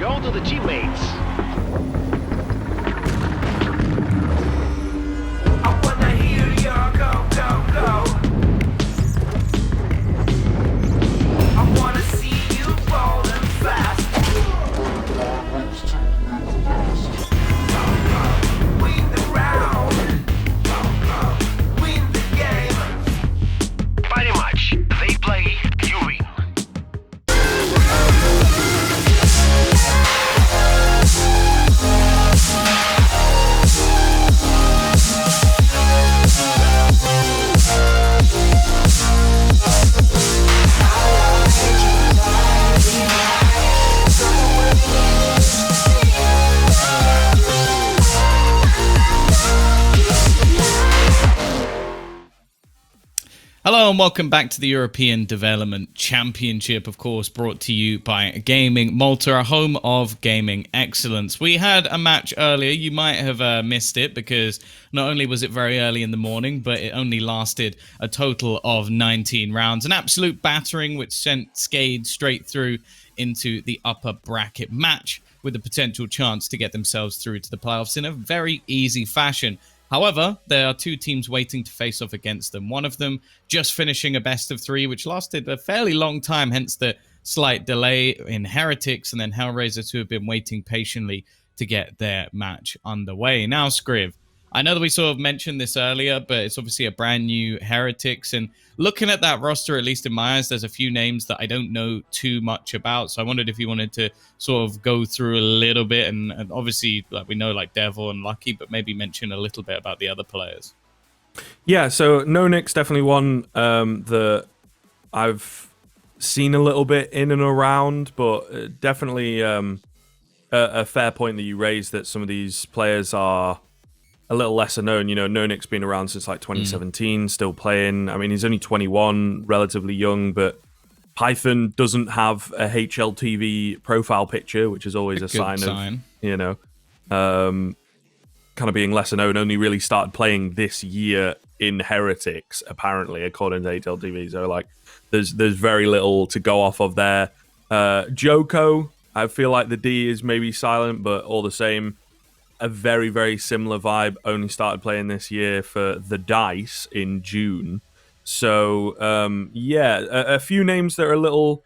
Go to the teammates. I wanna hear your go, go, go. I wanna see you ballin' fast. Win the round. Win the game. Parimatch. They play, you win. Hello and welcome back to the European Development Championship, of course, brought to you by Gaming Malta, a home of gaming excellence. We had a match earlier. You might have missed it because not only was it very early in the morning, but it only lasted a total of 19 rounds. An absolute battering which sent Skade straight through into the upper bracket match with the potential chance to get themselves through to the playoffs in a very easy fashion. However, there are two teams waiting to face off against them. One of them just finishing a best of three, which lasted a fairly long time, hence the slight delay in Heretics, and then Hellraisers, who have been waiting patiently to get their match underway. Now, Scriv, I know that we sort of mentioned this earlier, but it's obviously a brand new Heretics, and looking at that roster, at least in my eyes, there's a few names that I don't know too much about, so I wondered if you wanted to sort of go through a little bit, and obviously, like we know, like Devil and Lucky, but maybe mention a little bit about the other players. Yeah, so Nonix definitely one that I've seen a little bit in and around, but definitely a fair point that you raised that some of these players are a little lesser known. You know, Nonix been around since like 2017, still playing. I mean, he's only 21, relatively young, but Python doesn't have a HLTV profile picture, which is always a sign of, you know, kind of being lesser known. Only really started playing this year in Heretics, apparently, according to HLTV. So, like, there's very little to go off of there. Joko, I feel like the D is maybe silent, but all the same, a very, very similar vibe. Only started playing this year for the Dice in June. So, yeah, a few names that are a little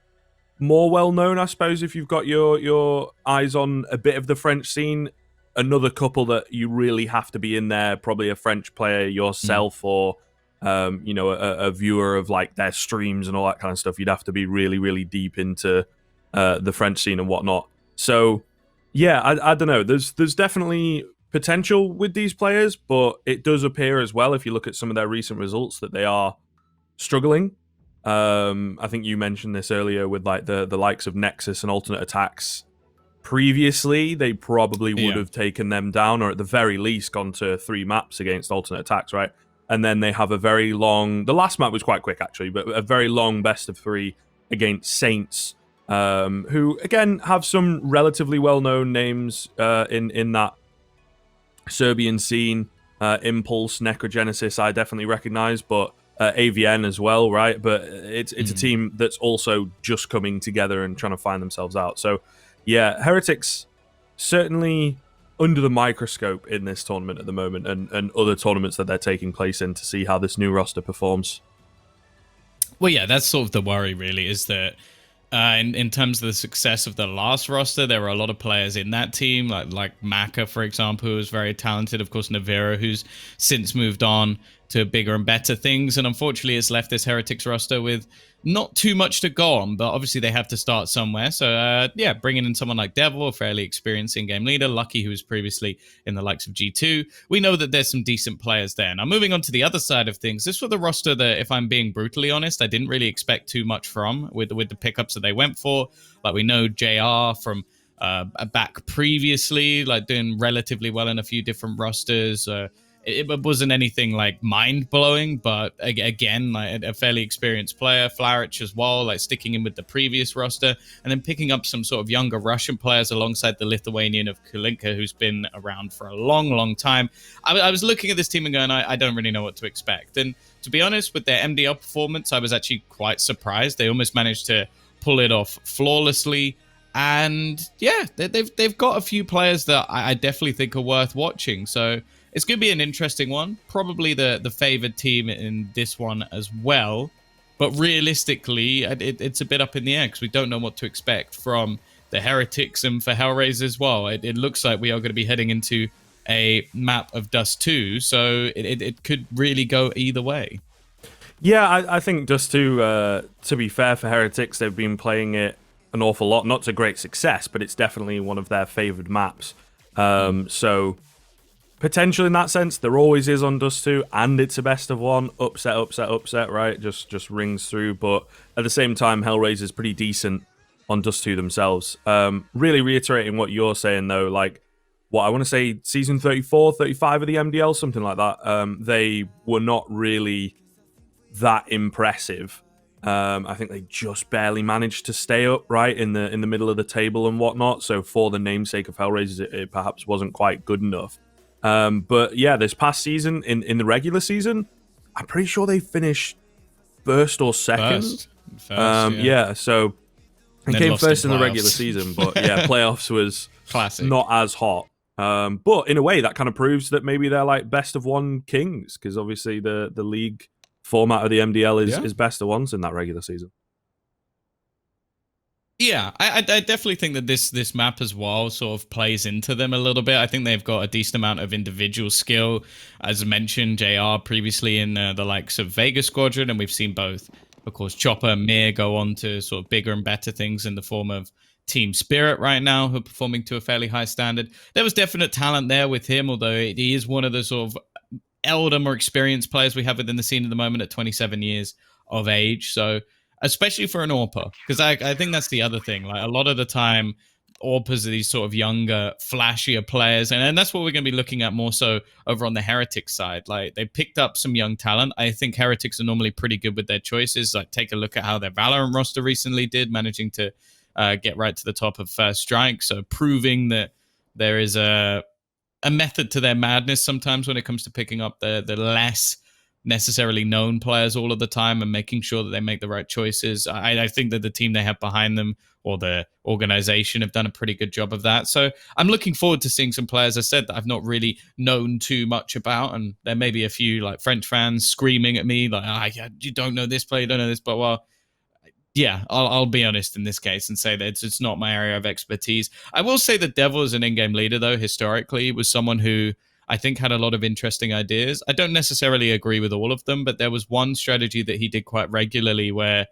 more well-known, I suppose, if you've got your eyes on a bit of the French scene. Another couple that you really have to be in there, probably a French player yourself or, you know, a viewer of, like, their streams and all that kind of stuff. You'd have to be really, really deep into the French scene and whatnot. So, yeah, I don't know. There's definitely potential with these players, but it does appear as well, if you look at some of their recent results, that they are struggling. I think you mentioned this earlier with like the likes of Nexus and Alternate Attacks. Previously, they probably would have taken them down, or at the very least gone to 3 maps against Alternate Attacks, right? And then they have a very long... The last map was quite quick, actually, but a very long best of 3 against Saints, who, again, have some relatively well-known names in that Serbian scene. Impulse, Necrogenesis, I definitely recognize, but AVN as well, right? But it's a team that's also just coming together and trying to find themselves out. So, yeah, Heretics certainly under the microscope in this tournament at the moment, and other tournaments that they're taking place in, to see how this new roster performs. Well, yeah, that's sort of the worry, really, is that in terms of the success of the last roster, there were a lot of players in that team, like Maka, for example, who was very talented. Of course, Navira, who's since moved on to bigger and better things. And unfortunately, it's left this Heretics roster with not too much to go on, but obviously they have to start somewhere. So, yeah, bringing in someone like Devil, a fairly experienced in-game leader, Lucky, who was previously in the likes of G2. We know that there's some decent players there. Now, moving on to the other side of things, this was the roster that, if I'm being brutally honest, I didn't really expect too much from with the pickups that they went for. Like, we know JR from back previously, like doing relatively well in a few different rosters. It wasn't anything like mind-blowing, but again, like a fairly experienced player. Flarich as well, like sticking in with the previous roster, and then picking up some sort of younger Russian players alongside the Lithuanian of Kulinka, who's been around for a long, long time. I was looking at this team and going, I don't really know what to expect. And to be honest, with their MDL performance, I was actually quite surprised. They almost managed to pull it off flawlessly. And yeah, they've got a few players that I definitely think are worth watching. So it's going to be an interesting one. Probably the favored team in this one as well. But realistically, it's a bit up in the air because we don't know what to expect from the Heretics and for Hellraiser as well. It looks like we are going to be heading into a map of Dust 2, so it could really go either way. Yeah, I think Dust 2, to be fair for Heretics, they've been playing it an awful lot. Not to great success, but it's definitely one of their favoured maps. So potential in that sense, there always is on Dust 2, and it's a best of one. Upset, right? Just rings through. But at the same time, Hellraiser's pretty decent on Dust 2 themselves. Really reiterating what you're saying, though, like, what I want to say, season 34, 35 of the MDL, something like that, they were not really that impressive. I think they just barely managed to stay up right in the middle of the table and whatnot. So for the namesake of Hellraisers, it perhaps wasn't quite good enough. But yeah, this past season in the regular season, I'm pretty sure they finished first or second. First, yeah. So it came first in the regular season, but yeah, playoffs was classic, not as hot. But in a way, that kind of proves that maybe they're like best of one kings, because obviously the league format of the MDL is best of ones in that regular season. Yeah, I definitely think that this map as well sort of plays into them a little bit. I think they've got a decent amount of individual skill, as mentioned, JR previously in the likes of Vega Squadron, and we've seen both, of course, Chopper and Mir go on to sort of bigger and better things in the form of Team Spirit right now, who are performing to a fairly high standard. There was definite talent there with him, although he is one of the sort of elder, more experienced players we have within the scene at the moment at 27 years of age. So especially for an AWPer, because I think that's the other thing. Like, a lot of the time, AWPers are these sort of younger, flashier players, and that's what we're going to be looking at more so over on the Heretics side. Like, they picked up some young talent. I think Heretics are normally pretty good with their choices. Like, take a look at how their Valorant roster recently did, managing to get right to the top of First Strike. So proving that there is a method to their madness sometimes when it comes to picking up the less necessarily known players all of the time and making sure that they make the right choices. I think that the team they have behind them, or the organization, have done a pretty good job of that. So I'm looking forward to seeing some players, I said, that I've not really known too much about. And there may be a few like French fans screaming at me like, you don't know this player, you don't know this, but well, yeah, I'll be honest in this case and say that it's not my area of expertise. I will say that Devil as an in-game leader, though, historically was someone who I think had a lot of interesting ideas. I don't necessarily agree with all of them, but there was one strategy that he did quite regularly where,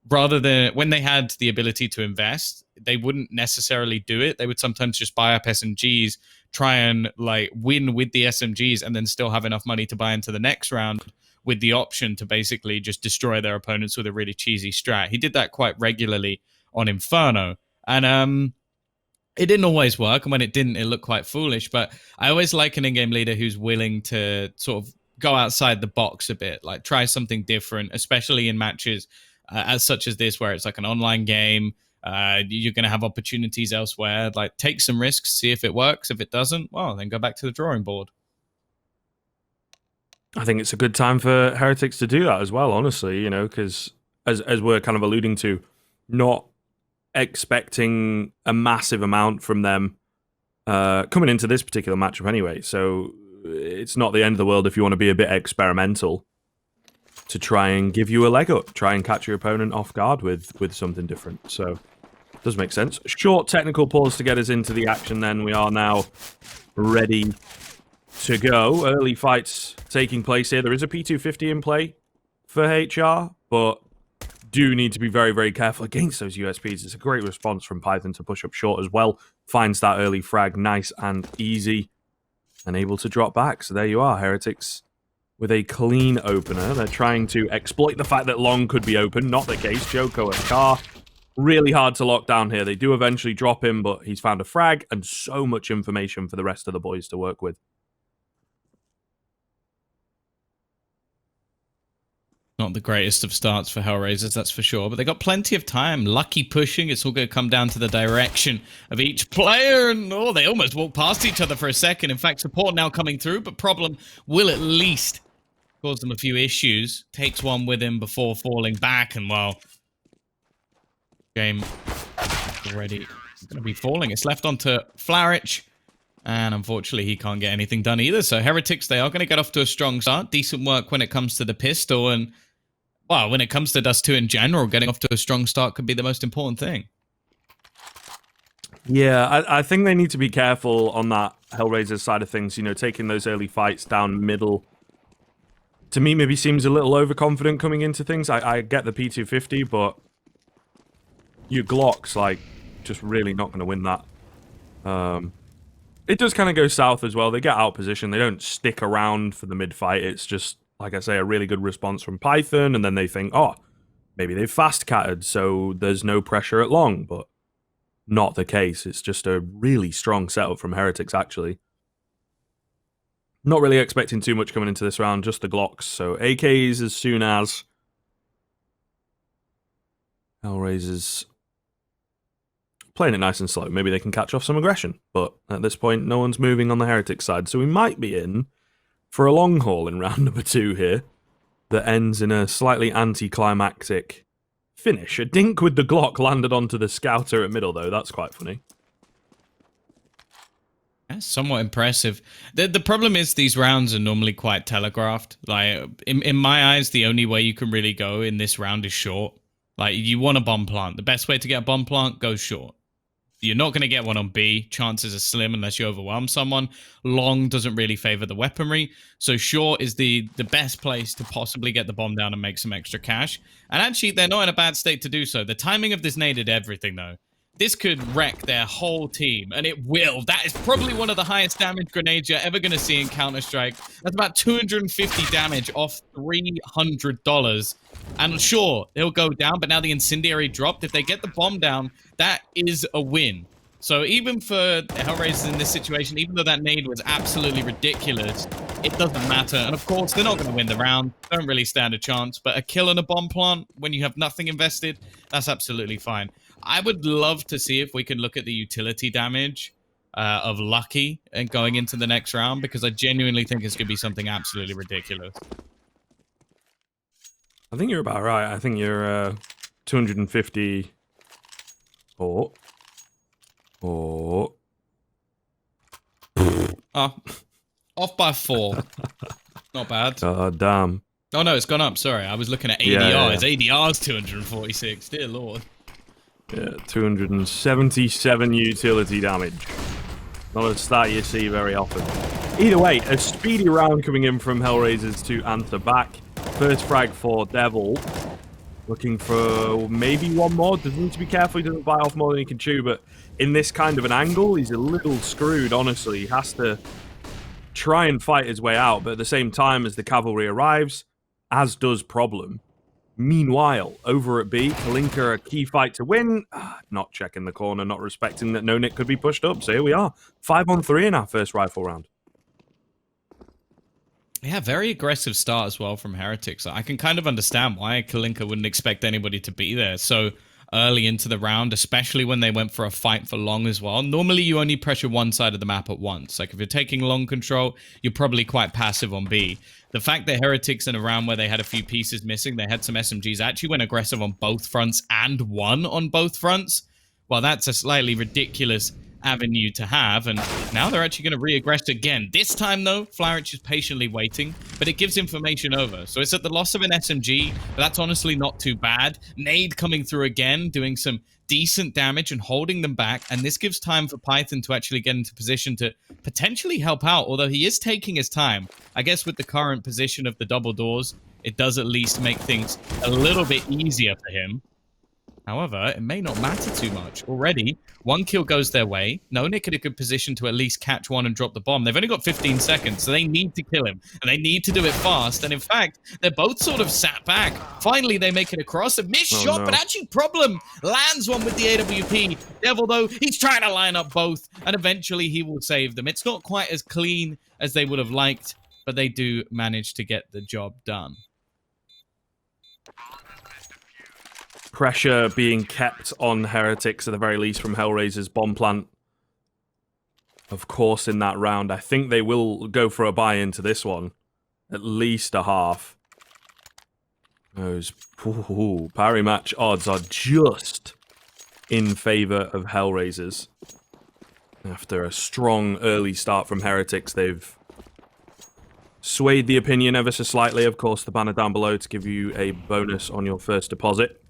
rather than when they had the ability to invest, they wouldn't necessarily do it. They would sometimes just buy up SMGs, try and like win with the SMGs, and then still have enough money to buy into the next round, with the option to basically just destroy their opponents with a really cheesy strat. He did that quite regularly on Inferno. And it didn't always work. And when it didn't, it looked quite foolish. But I always like an in-game leader who's willing to sort of go outside the box a bit, like try something different, especially in matches as such as this, where it's like an online game. You're going to have opportunities elsewhere. Like, take some risks, see if it works. If it doesn't, well, then go back to the drawing board. I think it's a good time for Heretics to do that as well, honestly, you know, because as we're kind of alluding to, not expecting a massive amount from them coming into this particular matchup anyway. So it's not the end of the world if you want to be a bit experimental to try and give you a leg up, try and catch your opponent off guard with something different. So it does make sense. Short technical pause to get us into the action then. We are now ready to go. Early fights taking place here. There is a P250 in play for HR, but do need to be very, very careful against those USPs. It's a great response from Python to push up short as well. Finds that early frag nice and easy, and able to drop back. So there you are, Heretics with a clean opener. They're trying to exploit the fact that long could be open. Not the case. Joko and Car, really hard to lock down here. They do eventually drop him, but he's found a frag and so much information for the rest of the boys to work with. Not the greatest of starts for Hellraisers, that's for sure. But they got plenty of time. Lucky pushing. It's all going to come down to the direction of each player. And oh, they almost walked past each other for a second. In fact, support now coming through, but Problem will at least cause them a few issues. Takes one with him before falling back. And well, game already going to be falling. It's left onto Parimatch. And unfortunately, he can't get anything done either. So Heretics, they are going to get off to a strong start. Decent work when it comes to the pistol. And, well, when it comes to Dust 2 in general, getting off to a strong start could be the most important thing. Yeah, I think they need to be careful on that Hellraiser side of things. You know, taking those early fights down middle. To me, maybe seems a little overconfident coming into things. I get the P250, but your Glock's, like, just really not going to win that. It does kind of go south as well. They get out position. They don't stick around for the mid-fight. It's just, like I say, a really good response from Python, and then they think, oh, maybe they've fast-catted, so there's no pressure at long, but not the case. It's just a really strong setup from Heretics, actually. Not really expecting too much coming into this round, just the Glocks. So AKs as soon as Hellraisers playing it nice and slow. Maybe they can catch off some aggression. But at this point, no one's moving on the Heretic side. So we might be in for a long haul in round number 2 here that ends in a slightly anticlimactic finish. A dink with the Glock landed onto the Scouter at middle, though. That's quite funny. That's somewhat impressive. The problem is these rounds are normally quite telegraphed. Like, in my eyes, the only way you can really go in this round is short. Like, you want a bomb plant. The best way to get a bomb plant, go short. You're not going to get one on B. Chances are slim unless you overwhelm someone. Long doesn't really favor the weaponry. So short is the best place to possibly get the bomb down and make some extra cash. And actually, they're not in a bad state to do so. The timing of this nade did everything, though. This could wreck their whole team, and it will. That is probably one of the highest damage grenades you're ever going to see in Counter-Strike. That's about 250 damage off $300. And sure, it'll go down, but now the incendiary dropped. If they get the bomb down, that is a win. So even for Hellraisers in this situation, even though that nade was absolutely ridiculous, it doesn't matter. And of course, they're not going to win the round. Don't really stand a chance. But a kill and a bomb plant, when you have nothing invested, that's absolutely fine. I would love to see if we can look at the utility damage of Lucky and going into the next round, because I genuinely think it's going to be something absolutely ridiculous. I think you're about right. I think you're 250 or Oh, off by 4. Not bad. Damn. Oh no, it's gone up. Sorry, I was looking at ADR. Yeah. It's ADR's 246. Dear lord. Yeah, 277 utility damage. Not a stat you see very often. Either way, a speedy round coming in from Hellraisers to answer back. First frag for Devil. Looking for maybe one more. Does need to be careful he doesn't bite off more than he can chew, but in this kind of an angle, he's a little screwed, honestly. He has to try and fight his way out, but at the same time as the cavalry arrives, as does Problem. Meanwhile, over at B, Kalinka, a key fight to win. Not checking the corner, not respecting that No Nick could be pushed up. So here we are. 5-on-3 in our first rifle round. Yeah, very aggressive start as well from Heretics. I can kind of understand why Kalinka wouldn't expect anybody to be there so early into the round, especially when they went for a fight for long as well. Normally, you only pressure one side of the map at once. Like, if you're taking long control, you're probably quite passive on B. The fact that Heretics in a round where they had a few pieces missing, they had some SMGs, actually went aggressive on both fronts and won on both fronts. Well, that's a slightly ridiculous avenue to have, and now they're actually going to re-aggress again. This time, though, Parimatch is patiently waiting, but it gives information over. So it's at the loss of an SMG, but that's honestly not too bad. Nade coming through again, doing some decent damage and holding them back, and this gives time for Python to actually get into position to potentially help out, although he is taking his time. I guess with the current position of the double doors, it does at least make things a little bit easier for him. However, it may not matter too much. Already, one kill goes their way. No Nick in a good position to at least catch one and drop the bomb. They've only got 15 seconds, so they need to kill him. And they need to do it fast. And in fact, they're both sort of sat back. Finally, they make it across. A missed shot, but actually Problem lands one with the AWP. Devil, though, he's trying to line up both. And eventually, he will save them. It's not quite as clean as they would have liked, but they do manage to get the job done. Pressure being kept on Heretics, at the very least, from Hellraiser's bomb plant. Of course, in that round, I think they will go for a buy into this one. At least a half. Those Parimatch odds are just in favor of Hellraisers. After a strong early start from Heretics, they've swayed the opinion ever so slightly. Of course, the banner down below to give you a bonus on your first deposit.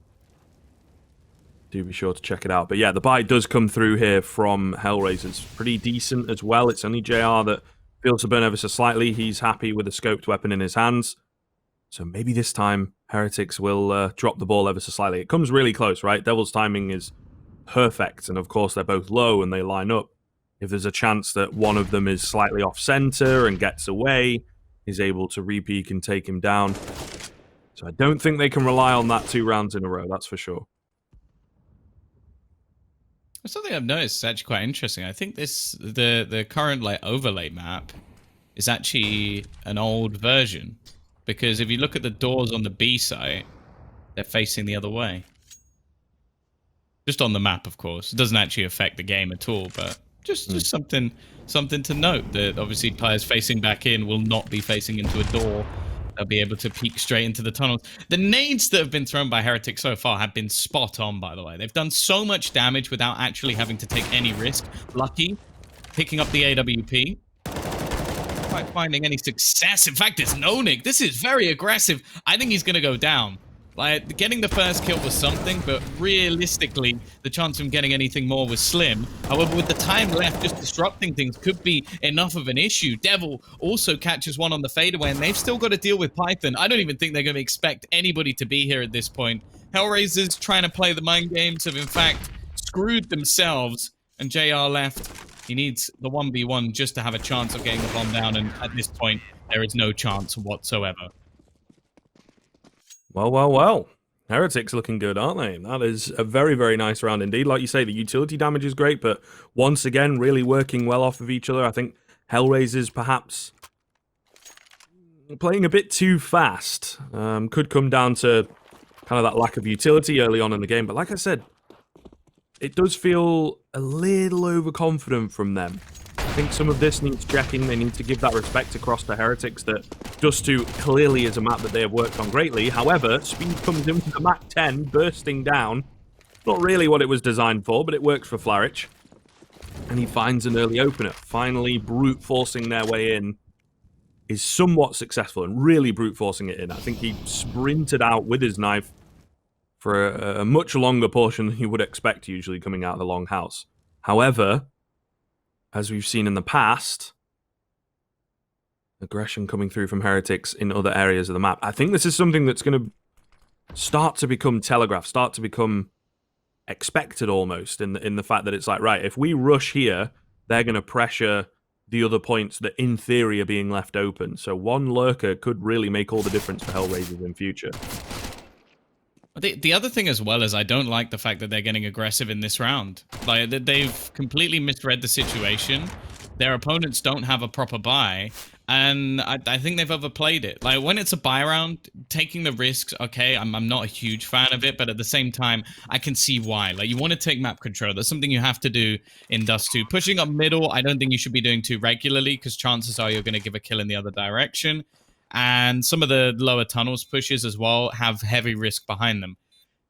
Do be sure to check it out. But yeah, the buy does come through here from Hellraisers. Pretty decent as well. It's only JR that feels to burn ever so slightly. He's happy with the scoped weapon in his hands. So maybe this time, Heretics will drop the ball ever so slightly. It comes really close, right? Devil's timing is perfect. And of course, they're both low and they line up. If there's a chance that one of them is slightly off-center and gets away, he's able to re-peek and take him down. So I don't think they can rely on that 2 rounds in a row, that's for sure. Something I've noticed is actually quite interesting. I think the current like overlay map is actually an old version, because if you look at the doors on the B site, they're facing the other way. Just on the map, of course. It doesn't actually affect the game at all, but just something to note, that obviously players facing back in will not be facing into a door. They'll be able to peek straight into the tunnels. The nades that have been thrown by Heretics so far have been spot on, by the way. They've done so much damage without actually having to take any risk. Lucky, picking up the AWP. Not finding any success. In fact, it's no-nick. This is very aggressive. I think he's going to go down. Like, getting the first kill was something, but realistically, the chance of him getting anything more was slim. However, with the time left, just disrupting things could be enough of an issue. Devil also catches one on the fadeaway, and they've still got to deal with Python. I don't even think they're going to expect anybody to be here at this point. Hellraisers trying to play the mind games have, in fact, screwed themselves, and JR left. He needs the 1v1 just to have a chance of getting the bomb down, and at this point, there is no chance whatsoever. Well, well, well. Heretics looking good, aren't they? That is a very, very nice round indeed. Like you say, the utility damage is great, but once again, really working well off of each other. I think Hellraisers perhaps playing a bit too fast. Could come down to kind of that lack of utility early on in the game. But like I said, it does feel a little overconfident from them. I think some of this needs checking. They need to give that respect across to Heretics that Dust 2 clearly is a map that they have worked on greatly. However, speed comes in with the Mach 10 bursting down. Not really what it was designed for, but it works for Flarich. And he finds an early opener. Finally, brute forcing their way in is somewhat successful and really brute forcing it in. I think he sprinted out with his knife for a much longer portion than you would expect usually coming out of the long house. However, as we've seen in the past, aggression coming through from Heretics in other areas of the map. I think this is something that's going to start to become telegraphed, start to become expected almost in the fact that it's like, right, if we rush here, they're going to pressure the other points that in theory are being left open. So one lurker could really make all the difference for Hellraisers in future. The other thing as well is I don't like the fact that they're getting aggressive in this round. Like, they've completely misread the situation. Their opponents don't have a proper buy, and I think they've overplayed it. Like, when it's a buy round, taking the risks, okay, I'm not a huge fan of it, but at the same time, I can see why. Like, you want to take map control. That's something you have to do in Dust 2. Pushing up middle, I don't think you should be doing too regularly, because chances are you're going to give a kill in the other direction. And some of the lower tunnels pushes as well have heavy risk behind them.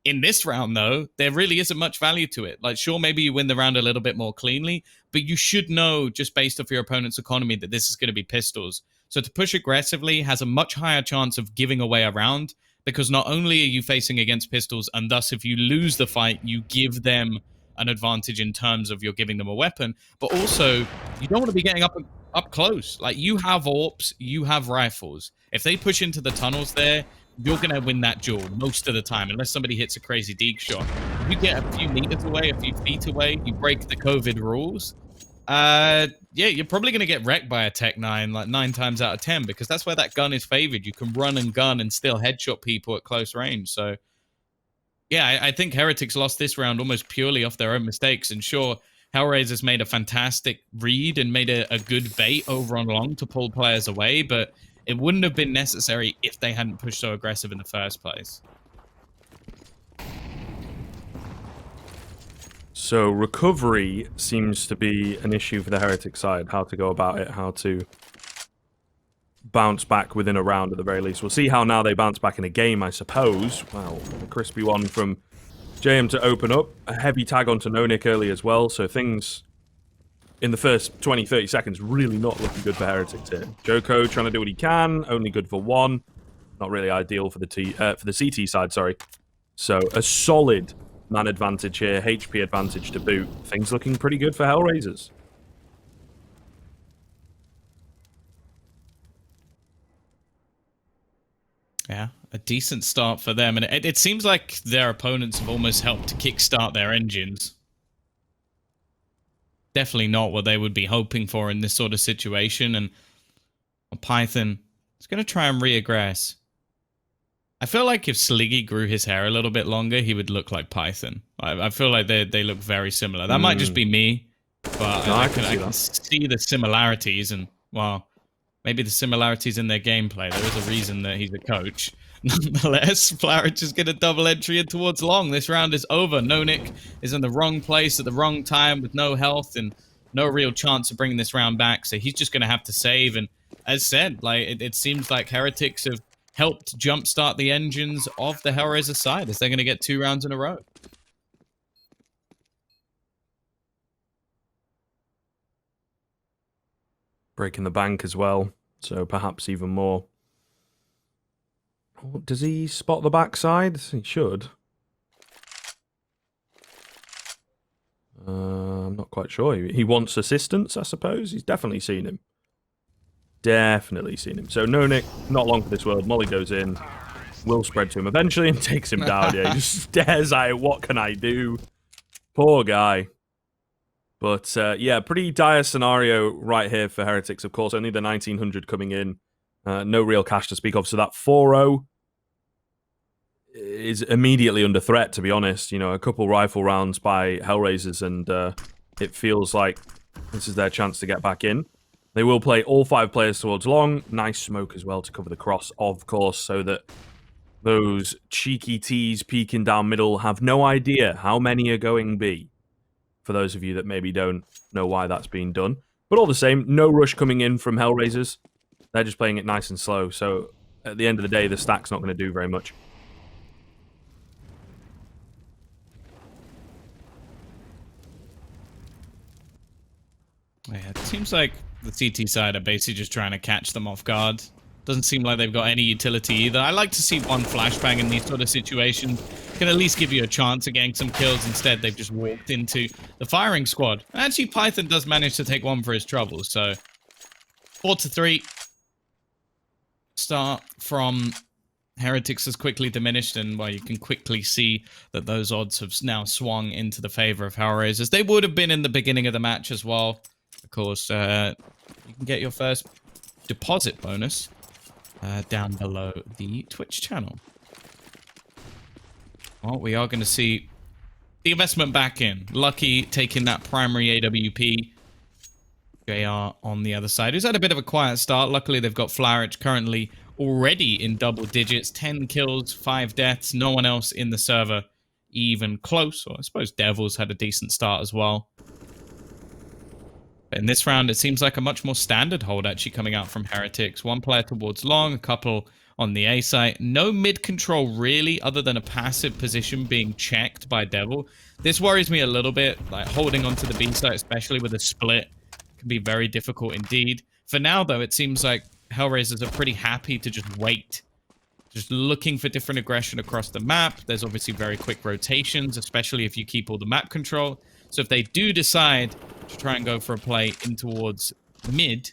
In this round, though, there really isn't much value to it. Like, sure, maybe you win the round a little bit more cleanly, but you should know, just based off your opponent's economy, that this is going to be pistols. So to push aggressively has a much higher chance of giving away a round, because not only are you facing against pistols, and thus if you lose the fight, you give them an advantage in terms of you're giving them a weapon, but also you don't want to be getting up close. Like, you have AWPs, you have rifles. If they push into the tunnels there, you're going to win that duel most of the time, unless somebody hits a crazy deke shot. If you get a few meters away, a few feet away, you break the COVID rules, yeah, you're probably going to get wrecked by a Tech 9 like 9 times out of 10, because that's where that gun is favored. You can run and gun and still headshot people at close range. So, yeah, I think Heretics lost this round almost purely off their own mistakes. And sure, Hellraisers made a fantastic read and made a good bait over on long to pull players away, but it wouldn't have been necessary if they hadn't pushed so aggressive in the first place. So recovery seems to be an issue for the Heretic side. How to go about it, how to bounce back within a round at the very least. We'll see how now they bounce back in a game, I suppose. Well, a crispy one from JM to open up. A heavy tag onto No-Nick early as well, so things in the first 20, 30 seconds really not looking good for Heretics here. Joko trying to do what he can, only good for one. Not really ideal for the CT side, sorry. So a solid man advantage here, HP advantage to boot. Things looking pretty good for Hellraisers. Yeah, a decent start for them. And it seems like their opponents have almost helped to kickstart their engines. Definitely not what they would be hoping for in this sort of situation. And Python is going to try and reaggress. I feel like if Sliggy grew his hair a little bit longer, he would look like Python. I feel like they look very similar. That might just be me, but I can see the similarities. And, well, maybe the similarities in their gameplay. There is a reason that he's a coach. Nonetheless, Parimatch is going to double entry in towards long. This round is over. No-Nick is in the wrong place at the wrong time with no health and no real chance of bringing this round back. So he's just going to have to save. And as said, like it seems like Heretics have helped jumpstart the engines of the Hellraiser side as they're going to get 2 rounds in a row. Breaking the bank as well, so perhaps even more. Does he spot the backside? He should. I'm not quite sure. He wants assistance, I suppose. He's definitely seen him. Definitely seen him. So No-Nick, not long for this world. Molly goes in. Will spread to him eventually and takes him down. Yeah, he just stares at it. What can I do? Poor guy. But, yeah, pretty dire scenario right here for Heretics, of course. Only the 1900 coming in. No real cash to speak of. So that 4-0 is immediately under threat, to be honest. You know, a couple rifle rounds by Hellraisers, and it feels like this is their chance to get back in. They will play all 5 players towards long. Nice smoke as well to cover the cross, of course, so that those cheeky T's peeking down middle have no idea how many are going B. For those of you that maybe don't know why that's being done. But all the same, no rush coming in from Hellraisers. They're just playing it nice and slow. So at the end of the day, the stack's not going to do very much. Yeah, it seems like the CT side are basically just trying to catch them off guard. Doesn't seem like they've got any utility either. I like to see one flashbang in these sort of situations. Can at least give you a chance of getting some kills. Instead, they've just walked into the firing squad. Actually, Python does manage to take one for his troubles. So 4-3. Start from Heretics has quickly diminished, and well, you can quickly see that those odds have now swung into the favor of Hellraisers. They would have been in the beginning of the match as well. Of course, you can get your first deposit bonus down below the Twitch channel. Well, we are going to see the investment back in. Lucky taking that primary AWP. JR on the other side, who's had a bit of a quiet start. Luckily, they've got Parimatch currently already in double digits. 10 kills, 5 deaths. No one else in the server even close. Or I suppose Devils had a decent start as well. But in this round, it seems like a much more standard hold actually coming out from Heretics. 1 player towards long, a couple on the A site. No mid control really, other than a passive position being checked by Devil. This worries me a little bit, like holding onto the B site, especially with a split, can be very difficult indeed. For now, though, it seems like Hellraisers are pretty happy to just wait. Just looking for different aggression across the map. There's obviously very quick rotations, especially if you keep all the map control. So if they do decide to try and go for a play in towards mid,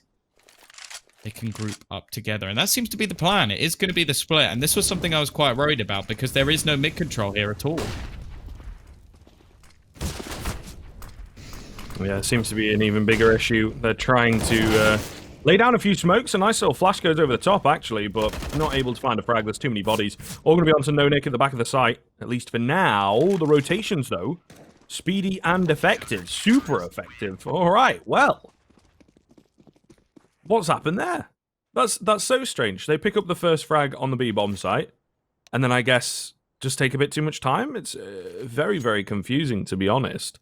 they can group up together. And that seems to be the plan. It is going to be the split. And this was something I was quite worried about because there is no mid control here at all. Yeah, it seems to be an even bigger issue. They're trying to lay down a few smokes. A nice little flash goes over the top, actually, but not able to find a frag. There's too many bodies. All going to be onto No-Nick at the back of the site, at least for now. The rotations, though, speedy and effective. Super effective. All right, well. What's happened there? That's so strange. They pick up the first frag on the B-bomb site, and then I guess just take a bit too much time. It's very, very confusing, to be honest.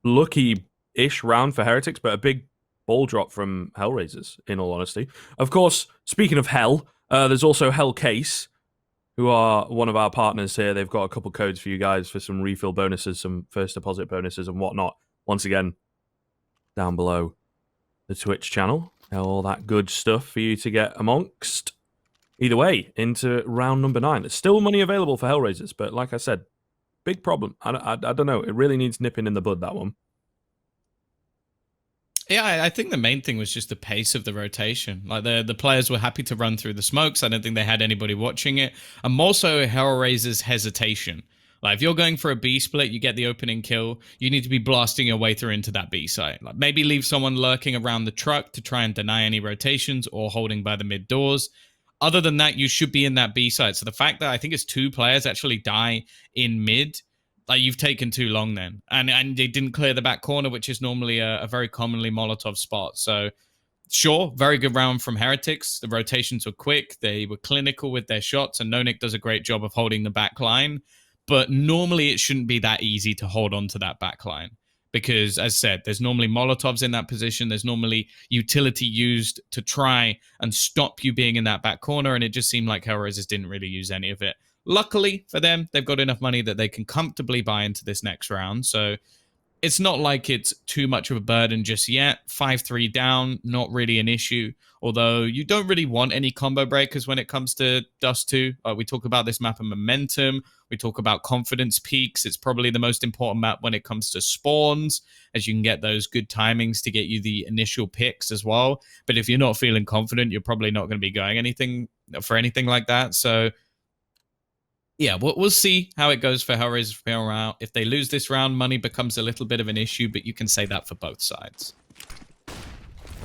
Lucky-ish round for Heretics, but a big ball drop from Hellraisers, in all honesty. Of course, speaking of Hell, there's also Hell Case. who are one of our partners here. They've got a couple codes for you guys for some refill bonuses, some first deposit bonuses, and whatnot. Once again, down below the Twitch channel, all that good stuff for you to get amongst. Either way, into round number 9. There's still money available for Hellraisers, but like I said, big problem. I don't know. It really needs nipping in the bud, that one. Yeah, I think the main thing was just the pace of the rotation. Like the players were happy to run through the smokes. I don't think they had anybody watching it. And more so Hellraiser's hesitation. Like if you're going for a B split, you get the opening kill, you need to be blasting your way through into that B site. Like maybe leave someone lurking around the truck to try and deny any rotations or holding by the mid doors. Other than that, you should be in that B site. So the fact that I think it's 2 players actually die in mid, like you've taken too long then, and they didn't clear the back corner, which is normally a very commonly Molotov spot. So sure, very good round from Heretics. The rotations were quick, they were clinical with their shots, and Nonic does a great job of holding the back line. But normally it shouldn't be that easy to hold on to that back line because, as said, there's normally Molotovs in that position. There's normally utility used to try and stop you being in that back corner, and it just seemed like Hellraisers didn't really use any of it. Luckily for them, they've got enough money that they can comfortably buy into this next round. So it's not like it's too much of a burden just yet. 5-3 down, not really an issue. Although you don't really want any combo breakers when it comes to Dust 2. We talk about this map of momentum. We talk about confidence peaks. It's probably the most important map when it comes to spawns, as you can get those good timings to get you the initial picks as well. But if you're not feeling confident, you're probably not going to be going anything like that. So yeah, we'll see how it goes for Hellraisers from here on out. If they lose this round, money becomes a little bit of an issue, but you can say that for both sides.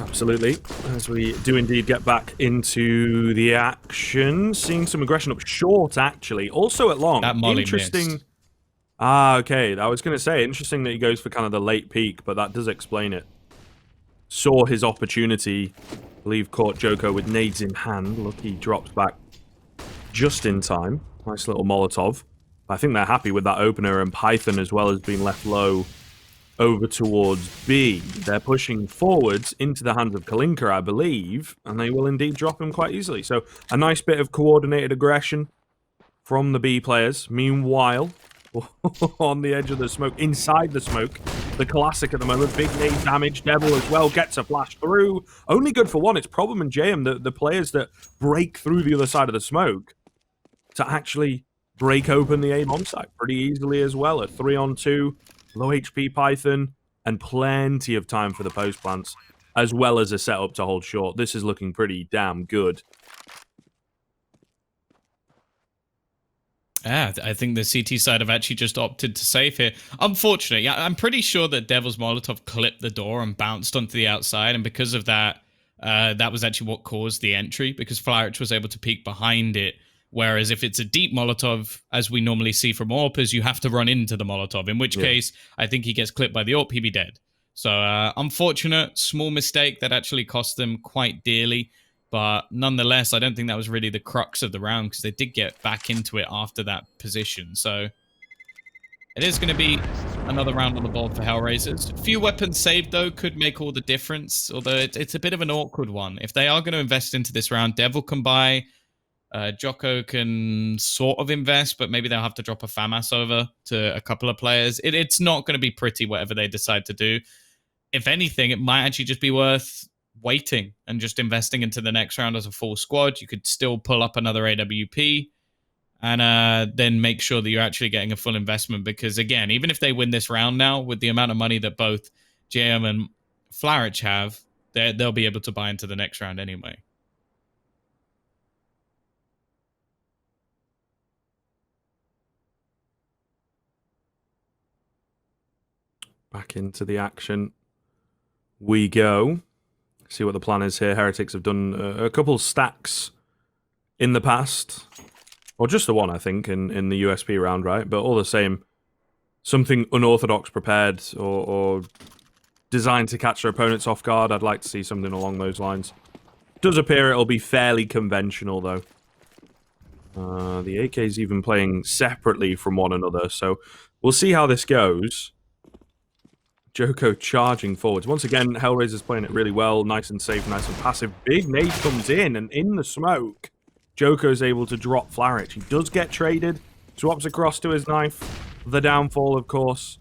Absolutely. As we do indeed get back into the action, seeing some aggression up short, actually. Also at long. That molly interesting. missed. Okay. I was going to say, interesting that he goes for kind of the late peak, but that does explain it. Saw his opportunity. I believe caught Joko with nades in hand. Look, he drops back just in time. Nice little Molotov. I think they're happy with that opener, and Python as well has been left low over towards B. They're pushing forwards into the hands of Kalinka, I believe, and they will indeed drop him quite easily. So a nice bit of coordinated aggression from the B players. Meanwhile, on the edge of the smoke, inside the smoke, the classic at the moment, big nade damage. Devil as well gets a flash through. Only good for one. It's Problem and JM, the players that break through the other side of the smoke, to actually break open the A bomb site pretty easily as well. A 3-on-2, low HP Python, and plenty of time for the post plants, as well as a setup to hold short. This is looking pretty damn good. Yeah, I think the CT side have actually just opted to save here. Unfortunately, I'm pretty sure that Devil's Molotov clipped the door and bounced onto the outside, and because of that, that was actually what caused the entry, because Parimatch was able to peek behind it. Whereas if it's a deep Molotov, as we normally see from AWPers, you have to run into the Molotov, in which case I think he gets clipped by the AWP, he'd be dead. So unfortunate, small mistake that actually cost them quite dearly. But nonetheless, I don't think that was really the crux of the round, because they did get back into it after that position. So it is going to be another round on the board for Hellraisers. A few weapons saved, though, could make all the difference, although it's a bit of an awkward one. If they are going to invest into this round, Devil can buy... Joko can sort of invest, but maybe they'll have to drop a FAMAS over to a couple of players. It's not going to be pretty, whatever they decide to do. If anything, it might actually just be worth waiting and just investing into the next round as a full squad. You could still pull up another AWP and then make sure that you're actually getting a full investment, because, again, even if they win this round now, with the amount of money that both JM and Parimatch have, they'll be able to buy into the next round anyway. Back into the action we go. See what the plan is here. Heretics have done a couple stacks in the past. Or just the one, I think, in the USP round, right? But all the same, something unorthodox prepared or designed to catch their opponents off guard. I'd like to see something along those lines. Does appear it'll be fairly conventional, though. The AK's even playing separately from one another, so we'll see how this goes. Joko charging forwards. Once again, Hellraiser's playing it really well. Nice and safe, nice and passive. Big nade comes in, and in the smoke, Joko's able to drop Flarich. He does get traded. Swaps across to his knife. The downfall, of course.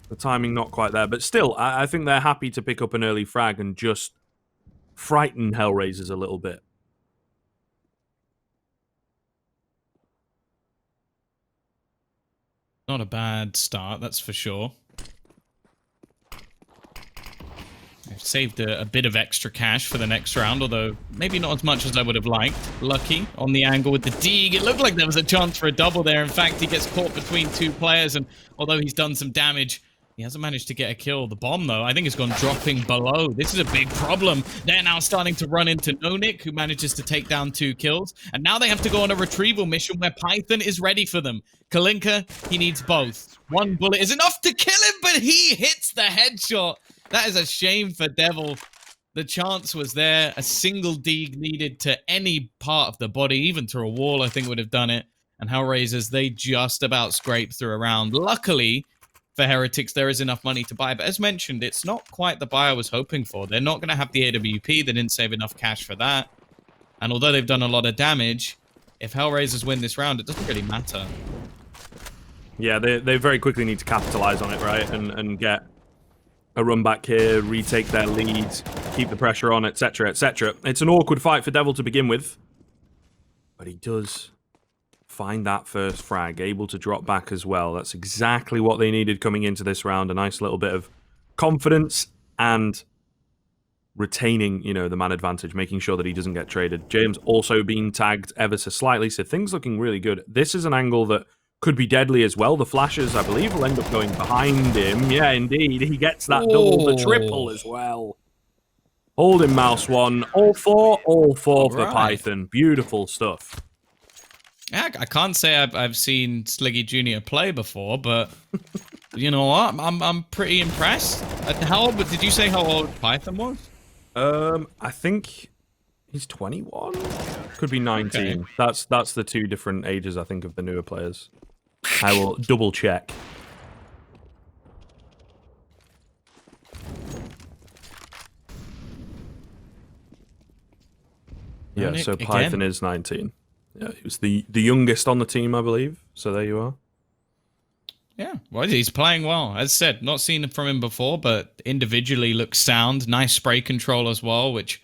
The timing not quite there. But still, I think they're happy to pick up an early frag and just frighten Hellraisers a little bit. Not a bad start, that's for sure. They've saved a bit of extra cash for the next round, although maybe not as much as I would have liked. Lucky on the angle with the dig. It looked like there was a chance for a double there. In fact, he gets caught between two players, and although he's done some damage, he hasn't managed to get a kill. The bomb, though, I think has gone dropping below. This is a big problem. They're now starting to run into Nonik, who manages to take down 2 kills. And now they have to go on a retrieval mission where Python is ready for them. Kalinka, he needs both. 1 bullet is enough to kill him, but he hits the headshot. That is a shame for Devil. The chance was there. A single dig needed to any part of the body, even through a wall, I think would have done it. And Hellraisers, they just about scraped through a round. Luckily, for Heretics, there is enough money to buy. But as mentioned, it's not quite the buy I was hoping for. They're not going to have the AWP. They didn't save enough cash for that. And although they've done a lot of damage, if Hellraisers win this round, it doesn't really matter. Yeah, they very quickly need to capitalize on it, right? And get a run back here, retake their lead, keep the pressure on, etc., etc. It's an awkward fight for Devil to begin with. But he does find that first frag, able to drop back as well. That's exactly what they needed coming into this round. A nice little bit of confidence and retaining, you know, the man advantage, making sure that he doesn't get traded. James also being tagged ever so slightly, so things looking really good. This is an angle that could be deadly as well. The flashes, I believe, will end up going behind him. Yeah, indeed. He gets that double, the triple as well. Hold him, Mouse One. All four for the Python. Beautiful stuff. Yeah, I can't say I've seen Sliggy Jr. play before, but you know what? I'm pretty impressed. How old? Did you say how old Python was? I think he's 21. Could be 19. Okay. That's the 2 different ages, I think, of the newer players. I will double check. Yeah, so Python is 19. Yeah, he was the youngest on the team, I believe. So there you are. Yeah, well, he's playing well. As I said, not seen from him before, but individually looks sound. Nice spray control as well, which,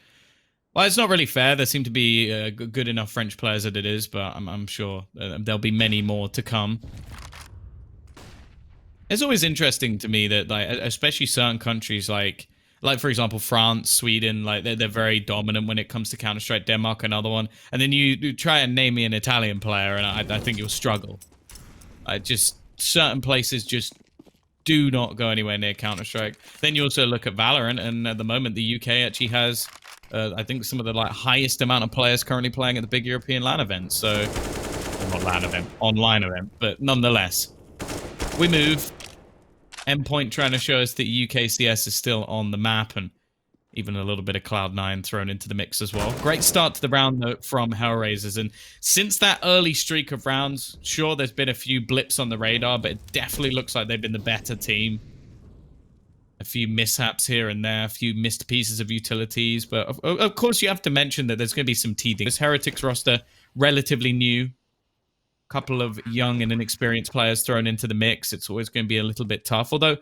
well, it's not really fair. There seem to be good enough French players that it is, but I'm sure there'll be many more to come. It's always interesting to me that, like, especially certain countries like for example, France, Sweden, like they're very dominant when it comes to Counter-Strike. Denmark, another one. And then you try and name me an Italian player, and I think you'll struggle. Just certain places just do not go anywhere near Counter-Strike. Then you also look at Valorant, and at the moment the UK actually has, I think, some of the highest amount of players currently playing at the big European LAN event. So, well, not LAN event, online event, but nonetheless, we move. Endpoint trying to show us that UKCS is still on the map, and even a little bit of Cloud9 thrown into the mix as well. Great start to the round, though, from Hellraisers. And since that early streak of rounds, sure, there's been a few blips on the radar, but it definitely looks like they've been the better team. A few mishaps here and there, a few missed pieces of utilities. But, of course, you have to mention that there's going to be some teething. This Heretics roster, relatively new. Couple of young and inexperienced players thrown into the mix. It's always going to be a little bit tough. Although,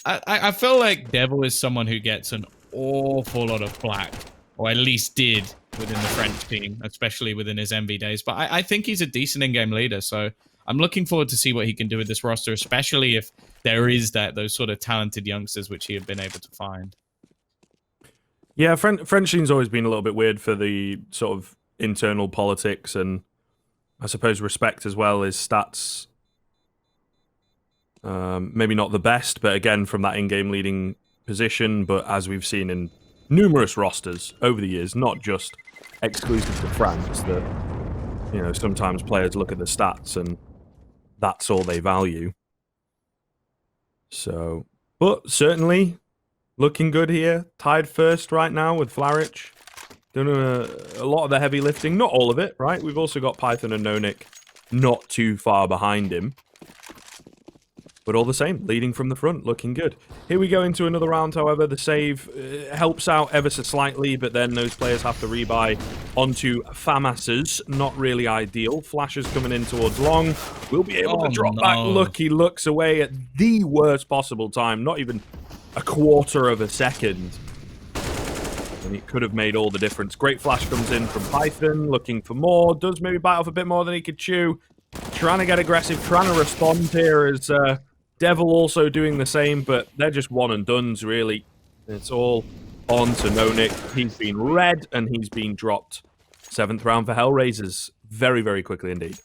I feel like Devil is someone who gets an awful lot of flack, or at least did within the French team, especially within his MV days. But I think he's a decent in-game leader, so I'm looking forward to see what he can do with this roster, especially if there is those sort of talented youngsters which he had been able to find. Yeah, French team's always been a little bit weird for the sort of internal politics, and I suppose respect as well. His stats, maybe not the best, but again, from that in-game leading position. But as we've seen in numerous rosters over the years, not just exclusive to France, that, you know, sometimes players look at the stats and that's all they value. So, but certainly looking good here. Tied first right now with Flarich. Done a lot of the heavy lifting, not all of it, right? We've also got Python and Nonik not too far behind him. But all the same, leading from the front, looking good. Here we go into another round, however. The save helps out ever so slightly, but then those players have to rebuy onto FAMASs. Not really ideal. Flashes coming in towards long. We'll be able to drop back. Lucky looks away at the worst possible time. Not even a quarter of a second. And it could have made all the difference. Great flash comes in from Python, looking for more. Does maybe bite off a bit more than he could chew. Trying to get aggressive, trying to respond here as Devil also doing the same, but they're just one and dones, really. It's all on to NoNick. He's been red, and he's been dropped. 7th round for Hellraisers. Very, very quickly indeed.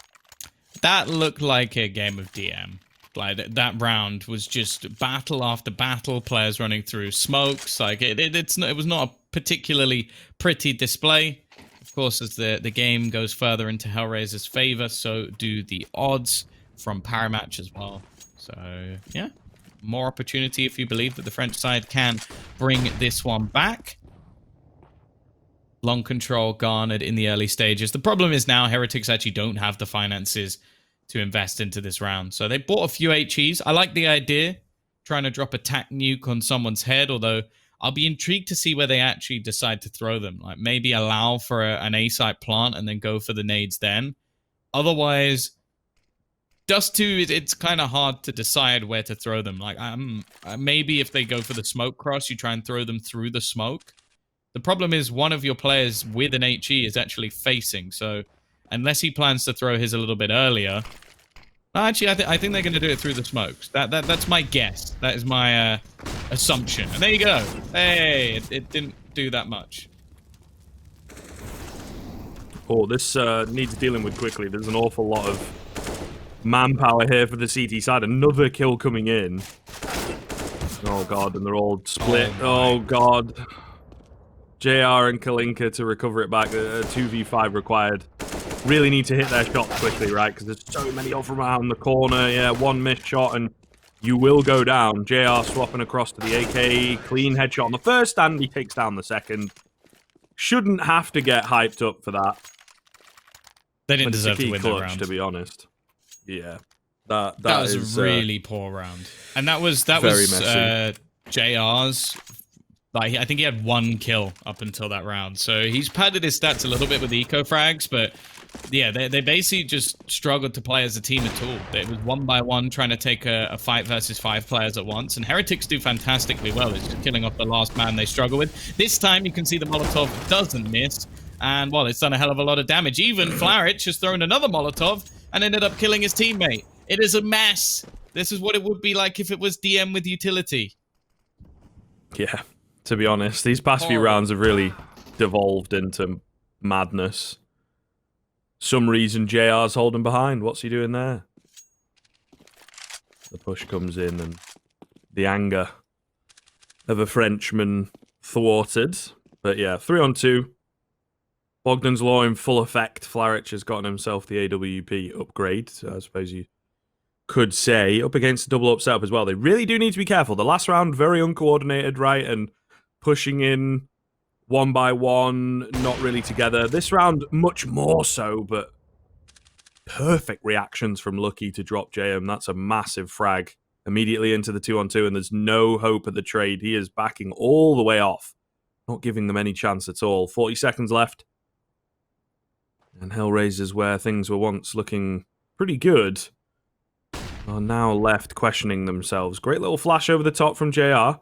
That looked like a game of DM. Like, that round was just battle after battle, players running through smokes. Like, it was not a particularly pretty display. Of course, as the game goes further into Hellraiser's favor, so do the odds from Parimatch as well. So, yeah, more opportunity if you believe that the French side can bring this one back. Long control garnered in the early stages. The problem is now Heretics actually don't have the finances to invest into this round. So they bought a few HEs. I like the idea, trying to drop a tac nuke on someone's head, although I'll be intrigued to see where they actually decide to throw them. Like, maybe allow for an A-site plant and then go for the nades then. Otherwise, Dust 2, it's kind of hard to decide where to throw them. Like, maybe if they go for the smoke cross, you try and throw them through the smoke. The problem is one of your players with an HE is actually facing, so unless he plans to throw his a little bit earlier... Actually, I think they're going to do it through the smokes. That's my guess. That is my assumption. And there you go. Hey, it didn't do that much. Oh, this needs dealing with quickly. There's an awful lot of manpower here for the CT side. Another kill coming in. Oh, God, and they're all split. Oh, God. JR and Kalinka to recover it back. 2v5 required. Really need to hit their shots quickly, right? Because there's so many of them around the corner. Yeah, one missed shot and you will go down. JR swapping across to the AK. Clean headshot on the first and he takes down the second. Shouldn't have to get hyped up for that. They didn't deserve to win that round, to be honest. Yeah. That was a really poor round. And that was JR's. Like, I think he had 1 kill up until that round. So he's padded his stats a little bit with eco frags, but yeah, they basically just struggled to play as a team at all. It was 1 by 1 trying to take a fight versus 5 players at once. And Heretics do fantastically well. It's just killing off the last man they struggle with. This time you can see the Molotov doesn't miss. And, well, it's done a hell of a lot of damage. Even Flarich has thrown another Molotov and ended up killing his teammate. It is a mess. This is what it would be like if it was DM with utility. Yeah. To be honest, these past few rounds have really devolved into madness. Some reason JR's holding behind. What's he doing there? The push comes in and the anger of a Frenchman thwarted. But yeah, 3-on-2. Bogdan's Law in full effect. Flarich has gotten himself the AWP upgrade, so I suppose you could say. Up against a double up setup as well. They really do need to be careful. The last round, very uncoordinated, right? And pushing in 1 by 1, not really together. This round, much more so, but perfect reactions from Lucky to drop JM. That's a massive frag. Immediately into the 2-on-2, and there's no hope at the trade. He is backing all the way off. Not giving them any chance at all. 40 seconds left. And Hellraisers, where things were once looking pretty good, are now left questioning themselves. Great little flash over the top from JR.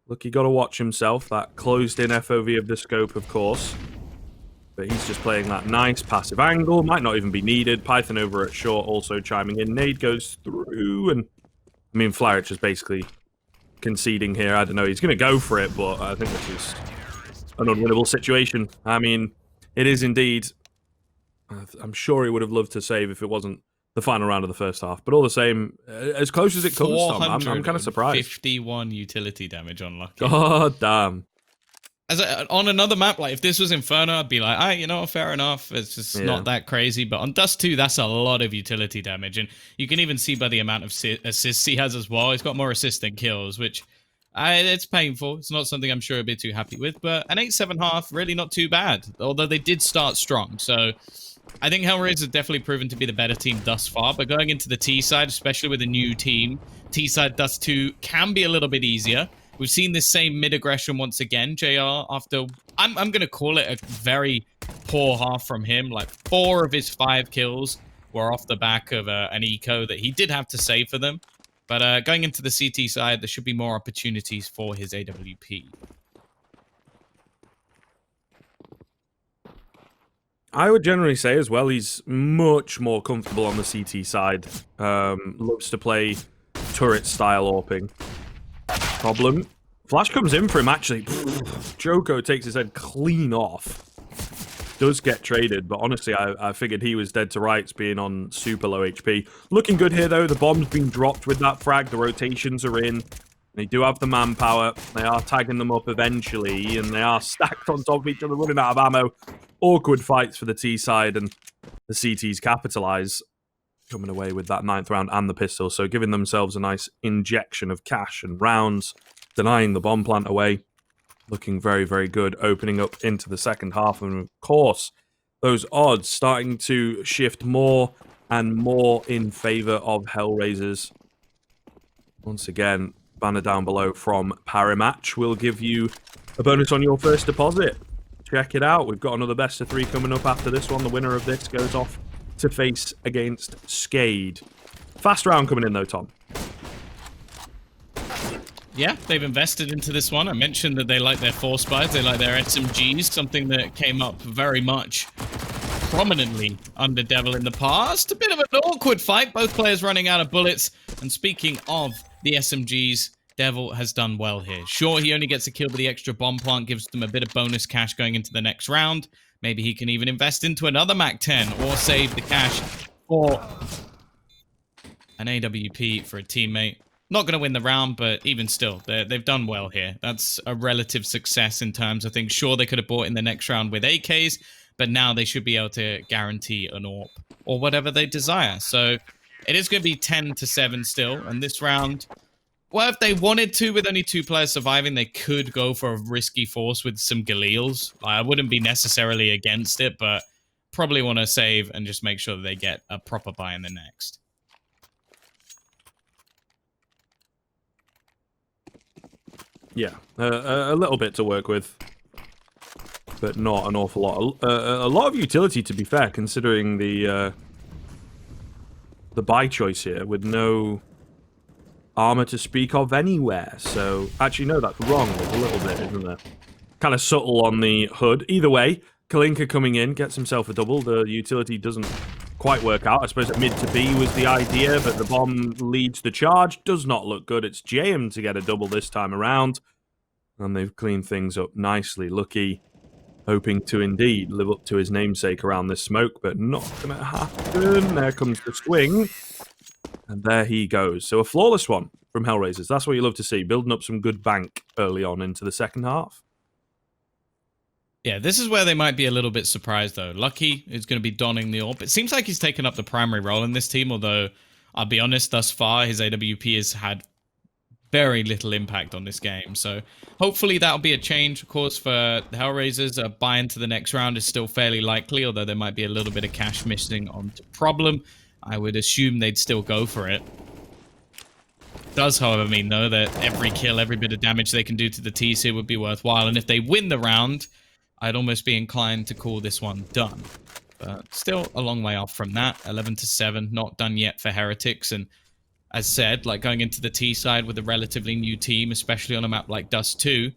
Look, you got to watch himself. That closed-in FOV of the scope, of course. But he's just playing that nice passive angle. Might not even be needed. Python over at short also chiming in. Nade goes through, and I mean, Flarich is basically conceding here. I don't know. He's going to go for it, but I think this is an unwinnable situation. I mean, it is indeed. I'm sure he would have loved to save if it wasn't the final round of the first half. But all the same, as close as it comes, Tom, I'm kind of surprised. 51 utility damage on Lucky. God damn. On another map, like, if this was Inferno, I'd be like, all right, you know, fair enough. It's just not that crazy. But on Dust 2, that's a lot of utility damage. And you can even see by the amount of assists he has as well. He's got more assists than kills, which it's painful. It's not something I'm sure I'd be too happy with. But an 8-7 half, really not too bad. Although they did start strong. So I think Hellraiser has definitely proven to be the better team thus far, but going into the T side, especially with a new team, T side Dust 2 can be a little bit easier. We've seen this same mid-aggression once again, JR, after, I'm going to call it a very poor half from him. Like 4 of his 5 kills were off the back of an eco that he did have to save for them. But going into the CT side, there should be more opportunities for his AWP. I would generally say as well, he's much more comfortable on the CT side. Loves to play turret-style AWPing. Problem. Flash comes in for him, actually. Joko takes his head clean off. Does get traded, but honestly, I figured he was dead to rights, being on super low HP. Looking good here, though. The bomb's been dropped with that frag. The rotations are in. They do have the manpower. They are tagging them up eventually, and they are stacked on top of each other, running out of ammo. Awkward fights for the T side, and the CTs capitalize, coming away with that 9th round and the pistol, so giving themselves a nice injection of cash and rounds, denying the bomb plant away. Looking very, very good, opening up into the second half, and of course, those odds starting to shift more and more in favor of Hellraisers. Once again, banner down below from Parimatch will give you a bonus on your first deposit. Check it out. We've got another best of 3 coming up after this one. The winner of this goes off to face against Skade. Fast round coming in, though, Tom. Yeah, they've invested into this one. I mentioned that they like their force buys, they like their SMGs, something that came up very much prominently under Devil in the past. A bit of an awkward fight, both players running out of bullets. And speaking of the SMGs, Devil has done well here. Sure, he only gets a kill, but the extra bomb plant gives them a bit of bonus cash going into the next round. Maybe he can even invest into another MAC-10 or save the cash for an AWP for a teammate. Not going to win the round, but even still, they've done well here. That's a relative success in terms of things. Sure, they could have bought in the next round with AKs, but now they should be able to guarantee an AWP or whatever they desire. So it is going to be 10-7 still, and this round, well, if they wanted to, with only 2 players surviving, they could go for a risky force with some Galeels. I wouldn't be necessarily against it, but probably want to save and just make sure that they get a proper buy in the next. Yeah, a little bit to work with, but not an awful lot. A lot of utility, to be fair, considering the buy choice here, with no armor to speak of anywhere. So, actually, no, that's wrong. There's a little bit, isn't there? Kind of subtle on the hood. Either way, Kalinka coming in, gets himself a double. The utility doesn't quite work out. I suppose at mid to B was the idea, but the bomb leads the charge. Does not look good. It's JM to get a double this time around. And they've cleaned things up nicely. Lucky, hoping to indeed live up to his namesake around this smoke, but not going to happen. There comes the swing. And there he goes. So a flawless one from Hellraisers. That's what you love to see. Building up some good bank early on into the second half. Yeah, this is where they might be a little bit surprised, though. Lucky is going to be donning the AWP. It seems like he's taken up the primary role in this team, although I'll be honest, thus far, his AWP has had very little impact on this game. So hopefully that'll be a change. Of course, for the Hellraisers, a buy into the next round is still fairly likely, although there might be a little bit of cash missing on Problem. I would assume they'd still go for it. Does, however, mean, though, that every kill, every bit of damage they can do to the T's here would be worthwhile. And if they win the round, I'd almost be inclined to call this one done. But still a long way off from that. 11-7, not done yet for Heretics. And as said, like going into the T side with a relatively new team, especially on a map like Dust 2,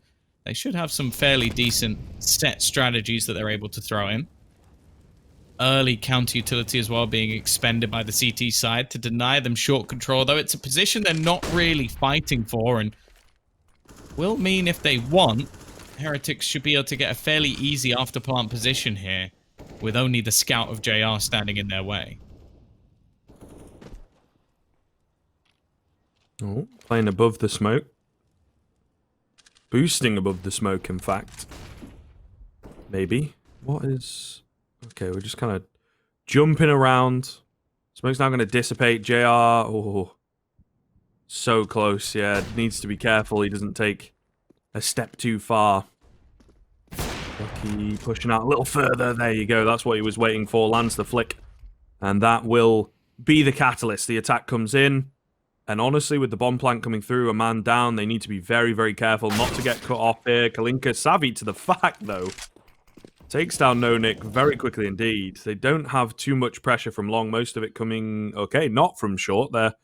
they should have some fairly decent set strategies that they're able to throw in. Early counter utility as well being expended by the CT side to deny them short control, though it's a position they're not really fighting for, and will mean if they want, Heretics should be able to get a fairly easy after-plant position here, with only the scout of JR standing in their way. Oh, playing above the smoke. Boosting above the smoke, in fact. Maybe. What is... Okay, we're just kind of jumping around. Smoke's now going to dissipate. JR, oh, so close, yeah. Needs to be careful he doesn't take a step too far. Lucky pushing out a little further. There you go. That's what he was waiting for. Lands the flick. And that will be the catalyst. The attack comes in. And honestly, with the bomb plant coming through, a man down, they need to be very, very careful not to get cut off here. Kalinka savvy to the fact, though. Takes down No-Nick very quickly indeed. They don't have too much pressure from long. Most of it coming, okay, not from short. They're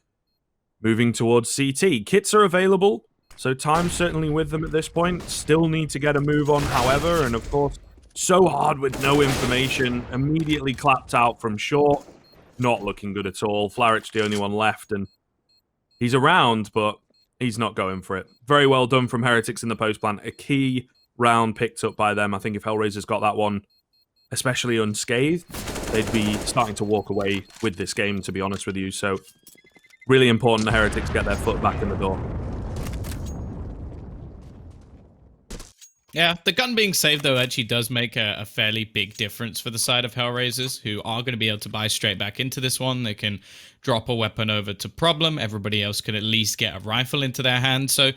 moving towards CT. Kits are available, so time's certainly with them at this point. Still need to get a move on, however, and of course, so hard with no information. Immediately clapped out from short. Not looking good at all. Flarich the only one left, and he's around, but he's not going for it. Very well done from Heretics in the post plant. A key round picked up by them. I think if Hellraiser's got that one, especially unscathed, they'd be starting to walk away with this game, to be honest with you. So, really important the Heretics get their foot back in the door. Yeah, the gun being saved, though, actually does make a fairly big difference for the side of Hellraisers, who are going to be able to buy straight back into this one. They can drop a weapon over to Problem. Everybody else can at least get a rifle into their hand. So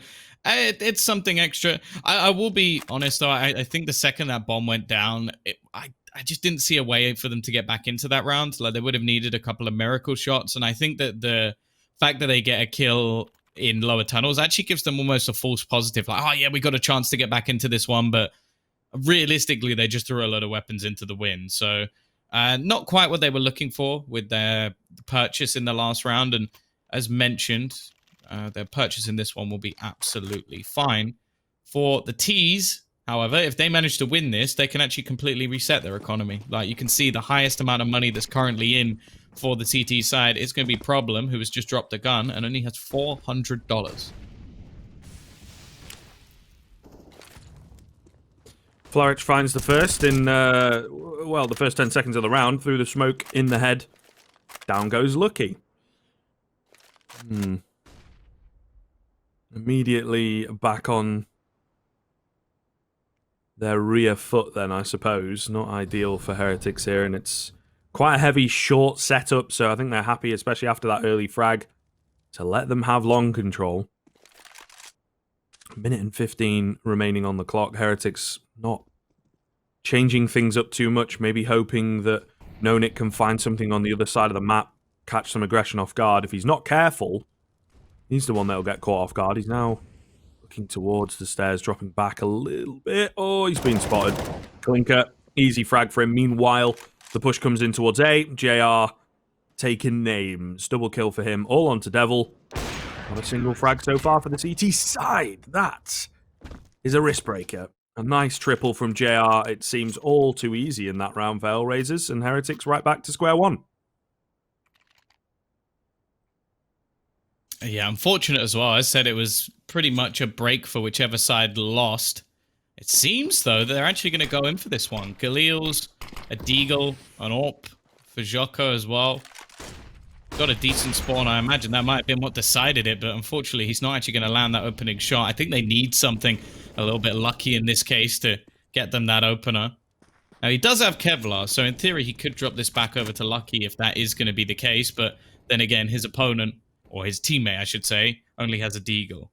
it's something extra. I will be honest, though. I think the second that bomb went down, I just didn't see a way for them to get back into that round. Like, they would have needed a couple of miracle shots. And I think that the fact that they get a kill in lower tunnels actually gives them almost a false positive, like, oh yeah, we got a chance to get back into this one, but realistically they just threw a lot of weapons into the wind. So not quite what they were looking for with their purchase in the last round, and as mentioned, their purchase in this one will be absolutely fine. For the T's, however, if they manage to win this, they can actually completely reset their economy. Like, you can see the highest amount of money that's currently in for the CT side is going to be Problem, who has just dropped a gun and only has $400. Flarich finds the first in, well, the first 10 seconds of the round through the smoke in the head. Down goes Lucky. Immediately back on their rear foot then, I suppose. Not ideal for Heretics here, and it's quite a heavy short setup, so I think they're happy, especially after that early frag, to let them have long control. A minute and 15 remaining on the clock. Heretics not changing things up too much, maybe hoping that No-Nick can find something on the other side of the map, catch some aggression off guard. If he's not careful, he's the one that'll get caught off guard. He's now looking towards the stairs, dropping back a little bit. Oh, he's been spotted. Clinker, easy frag for him. Meanwhile, the push comes in towards A. JR taking names. Double kill for him. All onto Devil. Not a single frag so far for the CT side. That is a wrist breaker. A nice triple from JR. It seems all too easy in that round for Hellraisers, and Heretics right back to square one. Yeah, unfortunate as well. I said it was pretty much a break for whichever side lost. It seems, though, that they're actually going to go in for this one. Galil's, a Deagle, an AWP for Jocko as well. Got a decent spawn. I imagine that might have been what decided it, but unfortunately, he's not actually going to land that opening shot. I think they need something a little bit lucky in this case to get them that opener. Now, he does have Kevlar, so in theory, he could drop this back over to Lucky if that is going to be the case, but then again, his opponent, or his teammate, I should say, only has a Deagle.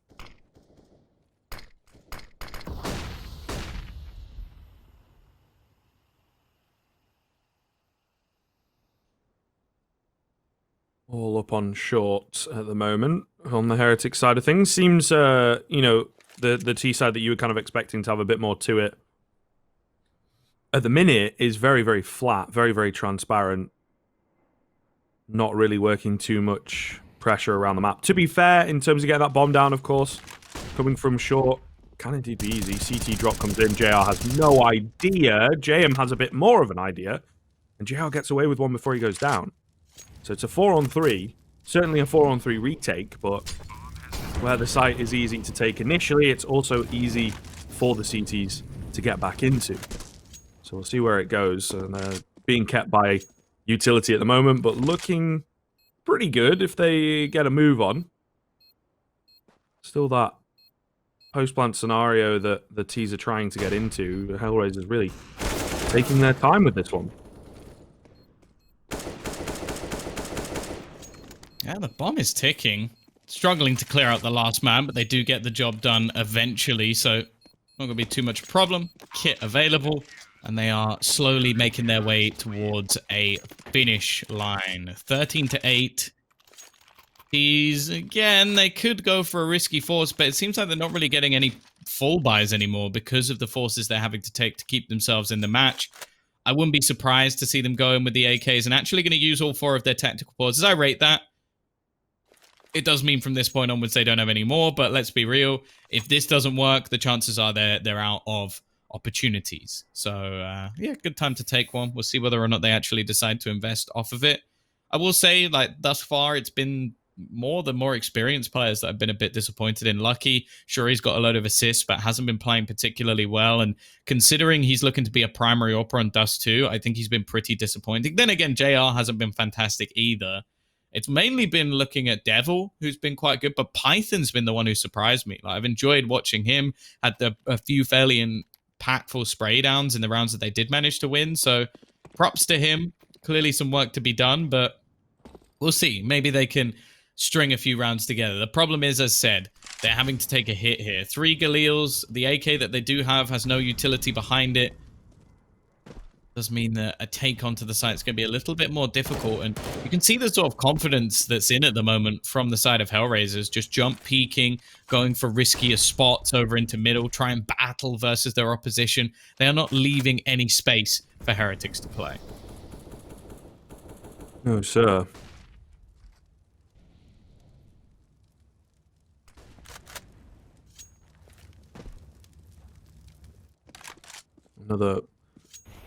All up on short at the moment on the Heretic side of things. Seems, you know, the T side that you were kind of expecting to have a bit more to it at the minute is very, very flat, very, very transparent. Not really working too much pressure around the map. To be fair, in terms of getting that bomb down, of course, coming from short, can indeed be easy. CT drop comes in. JR has no idea. JM has a bit more of an idea. And JR gets away with one before he goes down. So it's a 4-on-3. Certainly a 4-on-3 retake, but where the site is easy to take initially, it's also easy for the CTs to get back into. So we'll see where it goes. And they're being kept by utility at the moment, but looking pretty good if they get a move on. Still that post-plant scenario that the T's are trying to get into. The Hellraisers really taking their time with this one. Yeah, the bomb is ticking. Struggling to clear out the last man, but they do get the job done eventually. So, Not going to be too much problem. Kit available. And they are slowly making their way towards a finish line. 13-8. These, again, they could go for a risky force, but it seems like they're not really getting any full buys anymore because of the forces they're having to take to keep themselves in the match. I wouldn't be surprised to see them go in with the AKs and actually going to use all 4 of their tactical pauses. I rate that. It does mean from this point onwards they don't have any more, but let's be real. If this doesn't work, the chances are they're out of opportunities. So, yeah, good time to take one. We'll see whether or not they actually decide to invest off of it. I will say, like, thus far, it's been the more experienced players that I've been a bit disappointed in. Lucky, sure, he's got a load of assists, but hasn't been playing particularly well. And considering he's looking to be a primary AWPer on Dust 2, I think he's been pretty disappointing. Then again, JR hasn't been fantastic either. It's mainly been looking at Devil, who's been quite good, but Python's been the one who surprised me. Like, I've enjoyed watching him, had a few fairly impactful spray downs in the rounds that they did manage to win. So props to him. Clearly some work to be done, but we'll see. Maybe they can string a few rounds together. The problem is, as said, they're having to take a hit here. 3 Galils. The AK that they do have has no utility behind it. Does mean that a take onto the site is going to be a little bit more difficult. And you can see the sort of confidence that's in at the moment from the side of Hellraisers. Just jump peeking, going for riskier spots over into middle, try and battle versus their opposition. They are not leaving any space for Heretics to play. No, sir. Another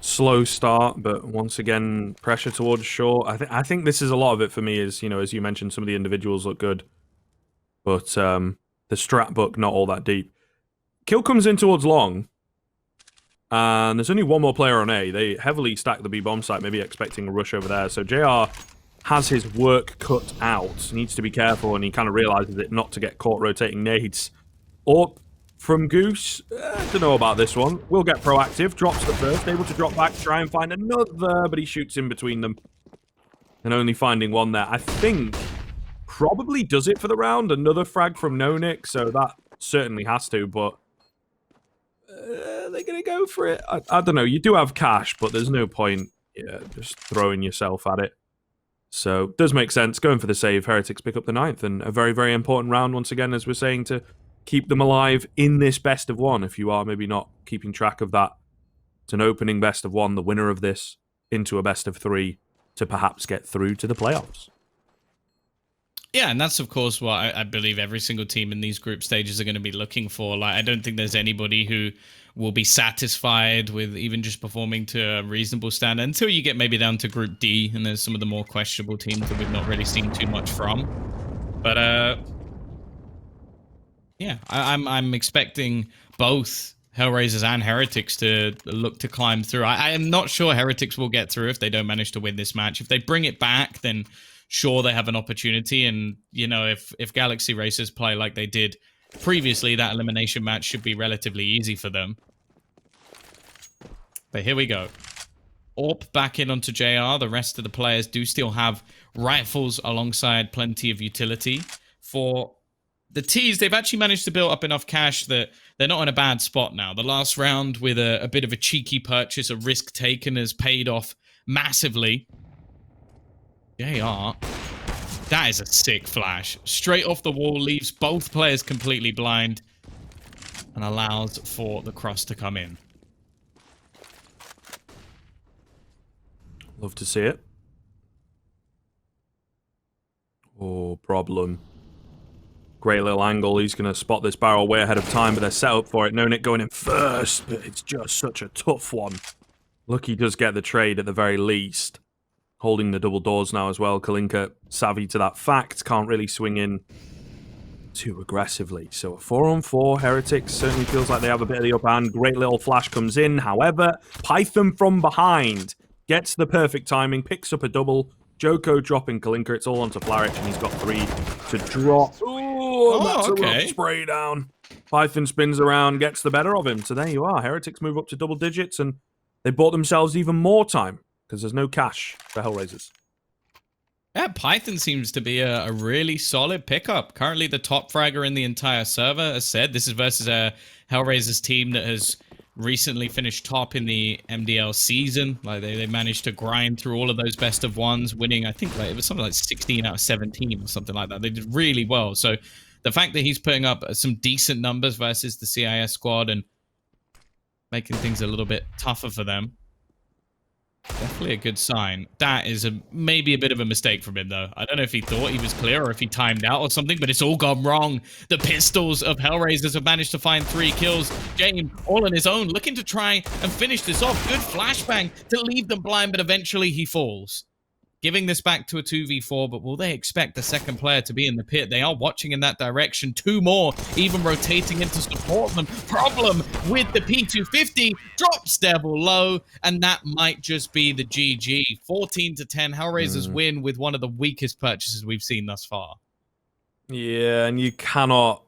slow start, but once again, pressure towards short. I think this is a lot of it for me is, you know, as you mentioned, some of the individuals look good, but the strat book, not all that deep. Kill comes in towards long, and there's only one more player on A. They heavily stack the B bomb site, maybe expecting a rush over there. So JR has his work cut out. He needs to be careful, and he kind of realizes it not to get caught rotating nades. Or from Goose, I don't know about this one. Will get proactive, drops the first, able to drop back, try and find another, but he shoots in between them. And only finding one there. I think probably does it for the round. Another frag from Nonic, so that certainly has to, but they're going to go for it. I don't know. You do have cash, but there's no point just throwing yourself at it. So, does make sense. Going for the save. Heretics pick up the 9th, and a very, very important round once again, as we're saying, to keep them alive in this best of 1. If you are maybe not keeping track of that, it's an opening best of 1, the winner of this into a best of 3 to perhaps get through to the playoffs. Yeah, and that's, of course, what I believe every single team in these group stages are going to be looking for. Like, I don't think there's anybody who will be satisfied with even just performing to a reasonable standard until you get maybe down to Group D, and there's some of the more questionable teams that we've not really seen too much from. But, yeah, I'm expecting both Hellraisers and Heretics to look to climb through. I am not sure Heretics will get through if they don't manage to win this match. If they bring it back, then sure, they have an opportunity. And, you know, if Galaxy Racers play like they did previously, that elimination match should be relatively easy for them. But here we go. AWP back in onto JR. The rest of the players do still have rifles alongside plenty of utility. For the T's, they've actually managed to build up enough cash that they're not in a bad spot now. The last round with a bit of a cheeky purchase, a risk taken, has paid off massively. JR, that is a sick flash. Straight off the wall, leaves both players completely blind and allows for the cross to come in. Love to see it. Oh, problem. Great little angle. He's going to spot this barrel way ahead of time, but they're set up for it. Nonic going in first, but it's just such a tough one. Lucky does get the trade at the very least. Holding the double doors now as well. Kalinka, savvy to that fact, can't really swing in too aggressively. So a 4-on-4, Heretics certainly feels like they have a bit of the upper hand. Great little flash comes in. However, Python from behind gets the perfect timing, picks up a double. Joko dropping Kalinka. It's all onto Flarich, and he's got 3 to drop. Ooh, that's a rough spray down. Python spins around, gets the better of him. So there you are. Heretics move up to double digits, and they bought themselves even more time because there's no cash for Hellraisers. Yeah, Python seems to be a really solid pickup. Currently the top fragger in the entire server. As said, this is versus a Hellraiser's team that has recently finished top in the MDL season. Like they managed to grind through all of those best of ones, winning, I think like it was something like 16 out of 17 or something like that. They did really well. So the fact that he's putting up some decent numbers versus the CIS squad and making things a little bit tougher for them, definitely a good sign. That is maybe a bit of a mistake from him, though. I don't know if he thought he was clear or if he timed out or something, but it's all gone wrong. The pistols of Hellraisers have managed to find 3 kills. James, all on his own, looking to try and finish this off. Good flashbang to leave them blind, but eventually he falls. Giving this back to a 2v4, but will they expect the second player to be in the pit? They are watching in that direction. 2 more, even rotating in to support them. Problem with the P250, drops Devil low, and that might just be the GG. 14-10, Hellraisers win with one of the weakest purchases we've seen thus far. Yeah, and you cannot...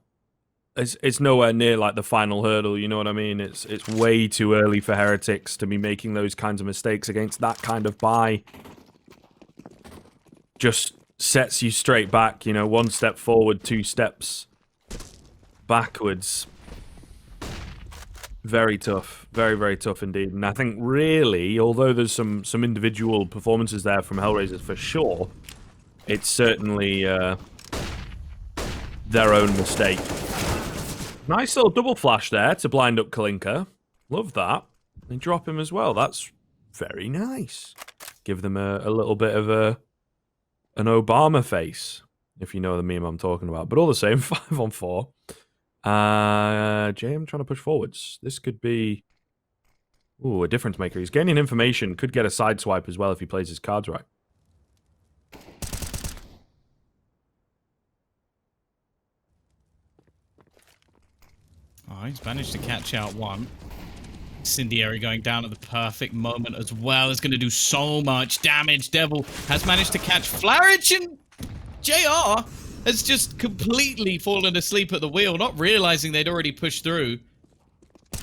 It's nowhere near like the final hurdle, you know what I mean? It's way too early for Heretics to be making those kinds of mistakes against that kind of buy. Just sets you straight back, you know, 1 step forward, 2 steps backwards. Very tough. Very, very tough indeed. And I think really, although there's some individual performances there from Hellraisers for sure, it's certainly their own mistake. Nice little double flash there to blind up Kalinka. Love that. And drop him as well. That's very nice. Give them a little bit of an Obama face, if you know the meme I'm talking about. But all the same, 5 on 4. JM trying to push forwards. This could be... Ooh, a difference maker. He's gaining information. Could get a side swipe as well if he plays his cards right. Oh, he's managed to catch out 1. Incendiary going down at the perfect moment as well. Is going to do so much damage. Devil has managed to catch Flarage, and JR has just completely fallen asleep at the wheel, not realizing they'd already pushed through.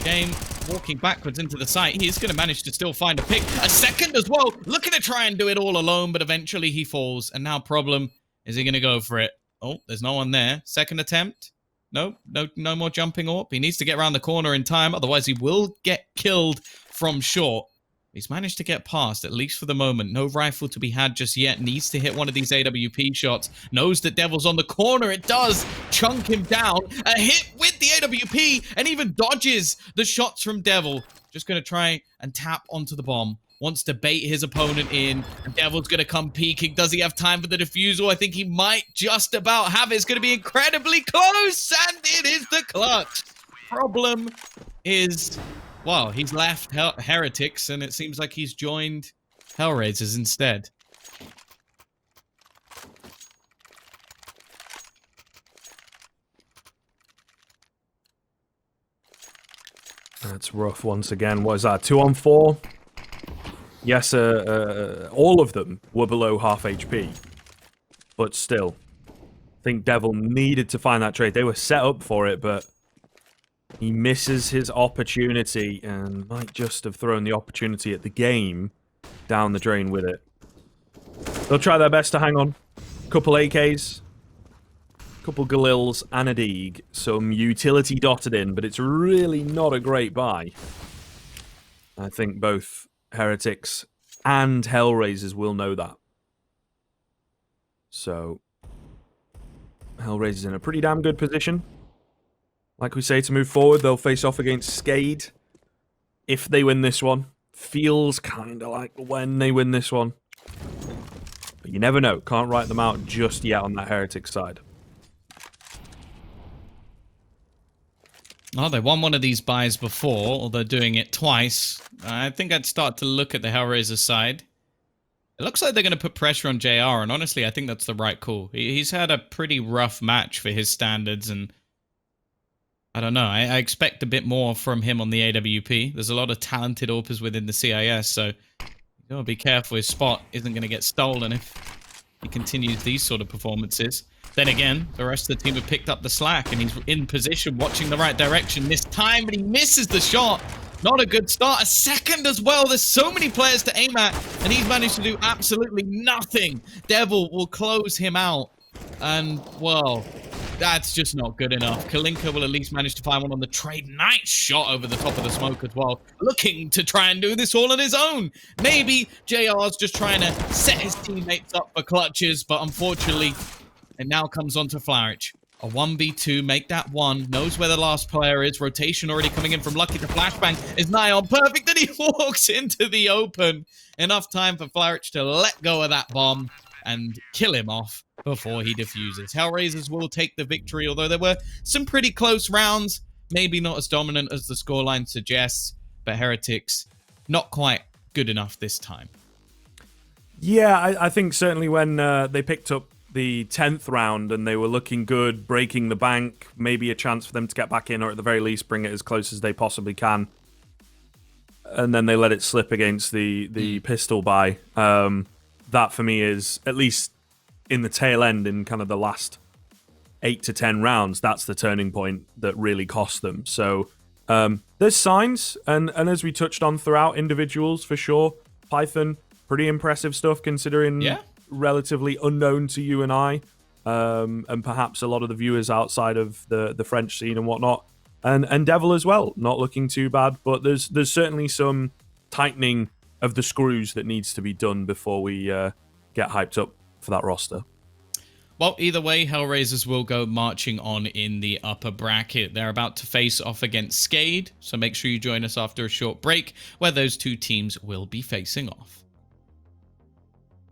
Game walking backwards into the site. He is going to manage to still find a pick. A second as well. Looking to try and do it all alone, but eventually he falls. And now problem, is he going to go for it? Oh, there's no one there. Second attempt. No more jumping up. He needs to get around the corner in time, otherwise he will get killed from short. He's managed to get past, at least for the moment. No rifle to be had just yet. Needs to hit one of these AWP shots. Knows that Devil's on the corner. It does chunk him down. A hit with the AWP, and even dodges the shots from Devil. Just going to try and tap onto the bomb. Wants to bait his opponent in. And Devil's going to come peeking. Does he have time for the defusal? I think he might just about have it. It's going to be incredibly close. And it is the clutch. Problem is, well, he's left Heretics. And it seems like he's joined Hellraisers instead. That's rough once again. What is that? 2 on 4? Yes, all of them were below half HP. But still, I think Devil needed to find that trade. They were set up for it, but he misses his opportunity and might just have thrown the opportunity at the game down the drain with it. They'll try their best to hang on. Couple AKs, couple Galils, and a Deeg. Some utility dotted in, but it's really not a great buy. I think both Heretics and Hellraisers will know that. So, Hellraisers in a pretty damn good position. Like we say, to move forward, they'll face off against Skade. If they win this one. Feels kind of like when they win this one. But you never know. Can't write them out just yet on that Heretic side. Oh, they won one of these buys before, or they're doing it twice. I think I'd start to look at the Hellraiser side. It looks like they're going to put pressure on JR, and honestly, I think that's the right call. He's had a pretty rough match for his standards, and I don't know. I expect a bit more from him on the AWP. There's a lot of talented AWPers within the CIS, so you got to be careful his spot isn't going to get stolen if he continues these sort of performances. Then again, the rest of the team have picked up the slack, and he's in position, watching the right direction this time, but he misses the shot. Not a good start. A second as well. There's so many players to aim at, and he's managed to do absolutely nothing. Devil will close him out, and, well, that's just not good enough. Kalinka will at least manage to find one on the trade. Nice shot over the top of the smoke as well. Looking to try and do this all on his own. Maybe JR's just trying to set his teammates up for clutches, but unfortunately, it now comes on to Flourish. A 1v2, make that one. Knows where the last player is. Rotation already coming in from Lucky. The flashbang is nigh on. Perfect, and he walks into the open. Enough time for Flourish to let go of that bomb and kill him off before he defuses. Hellraisers will take the victory, although there were some pretty close rounds. Maybe not as dominant as the scoreline suggests, but Heretics, not quite good enough this time. Yeah, I think certainly when they picked up the 10th round and they were looking good, breaking the bank, maybe a chance for them to get back in, or at the very least bring it as close as they possibly can. And then they let it slip against the pistol buy. That for me is, at least in the tail end, in kind of the last 8 to 10 rounds, that's the turning point that really cost them. So there's signs, and as we touched on throughout, individuals for sure. Python, pretty impressive stuff considering relatively unknown to you and I, and perhaps a lot of the viewers outside of the French scene and whatnot. And Devil as well, not looking too bad, but there's certainly some tightening of the screws that needs to be done before we get hyped up for that roster. Well, either way, Hellraisers will go marching on in the upper bracket. They're about to face off against Skade, so make sure you join us after a short break where those two teams will be facing off.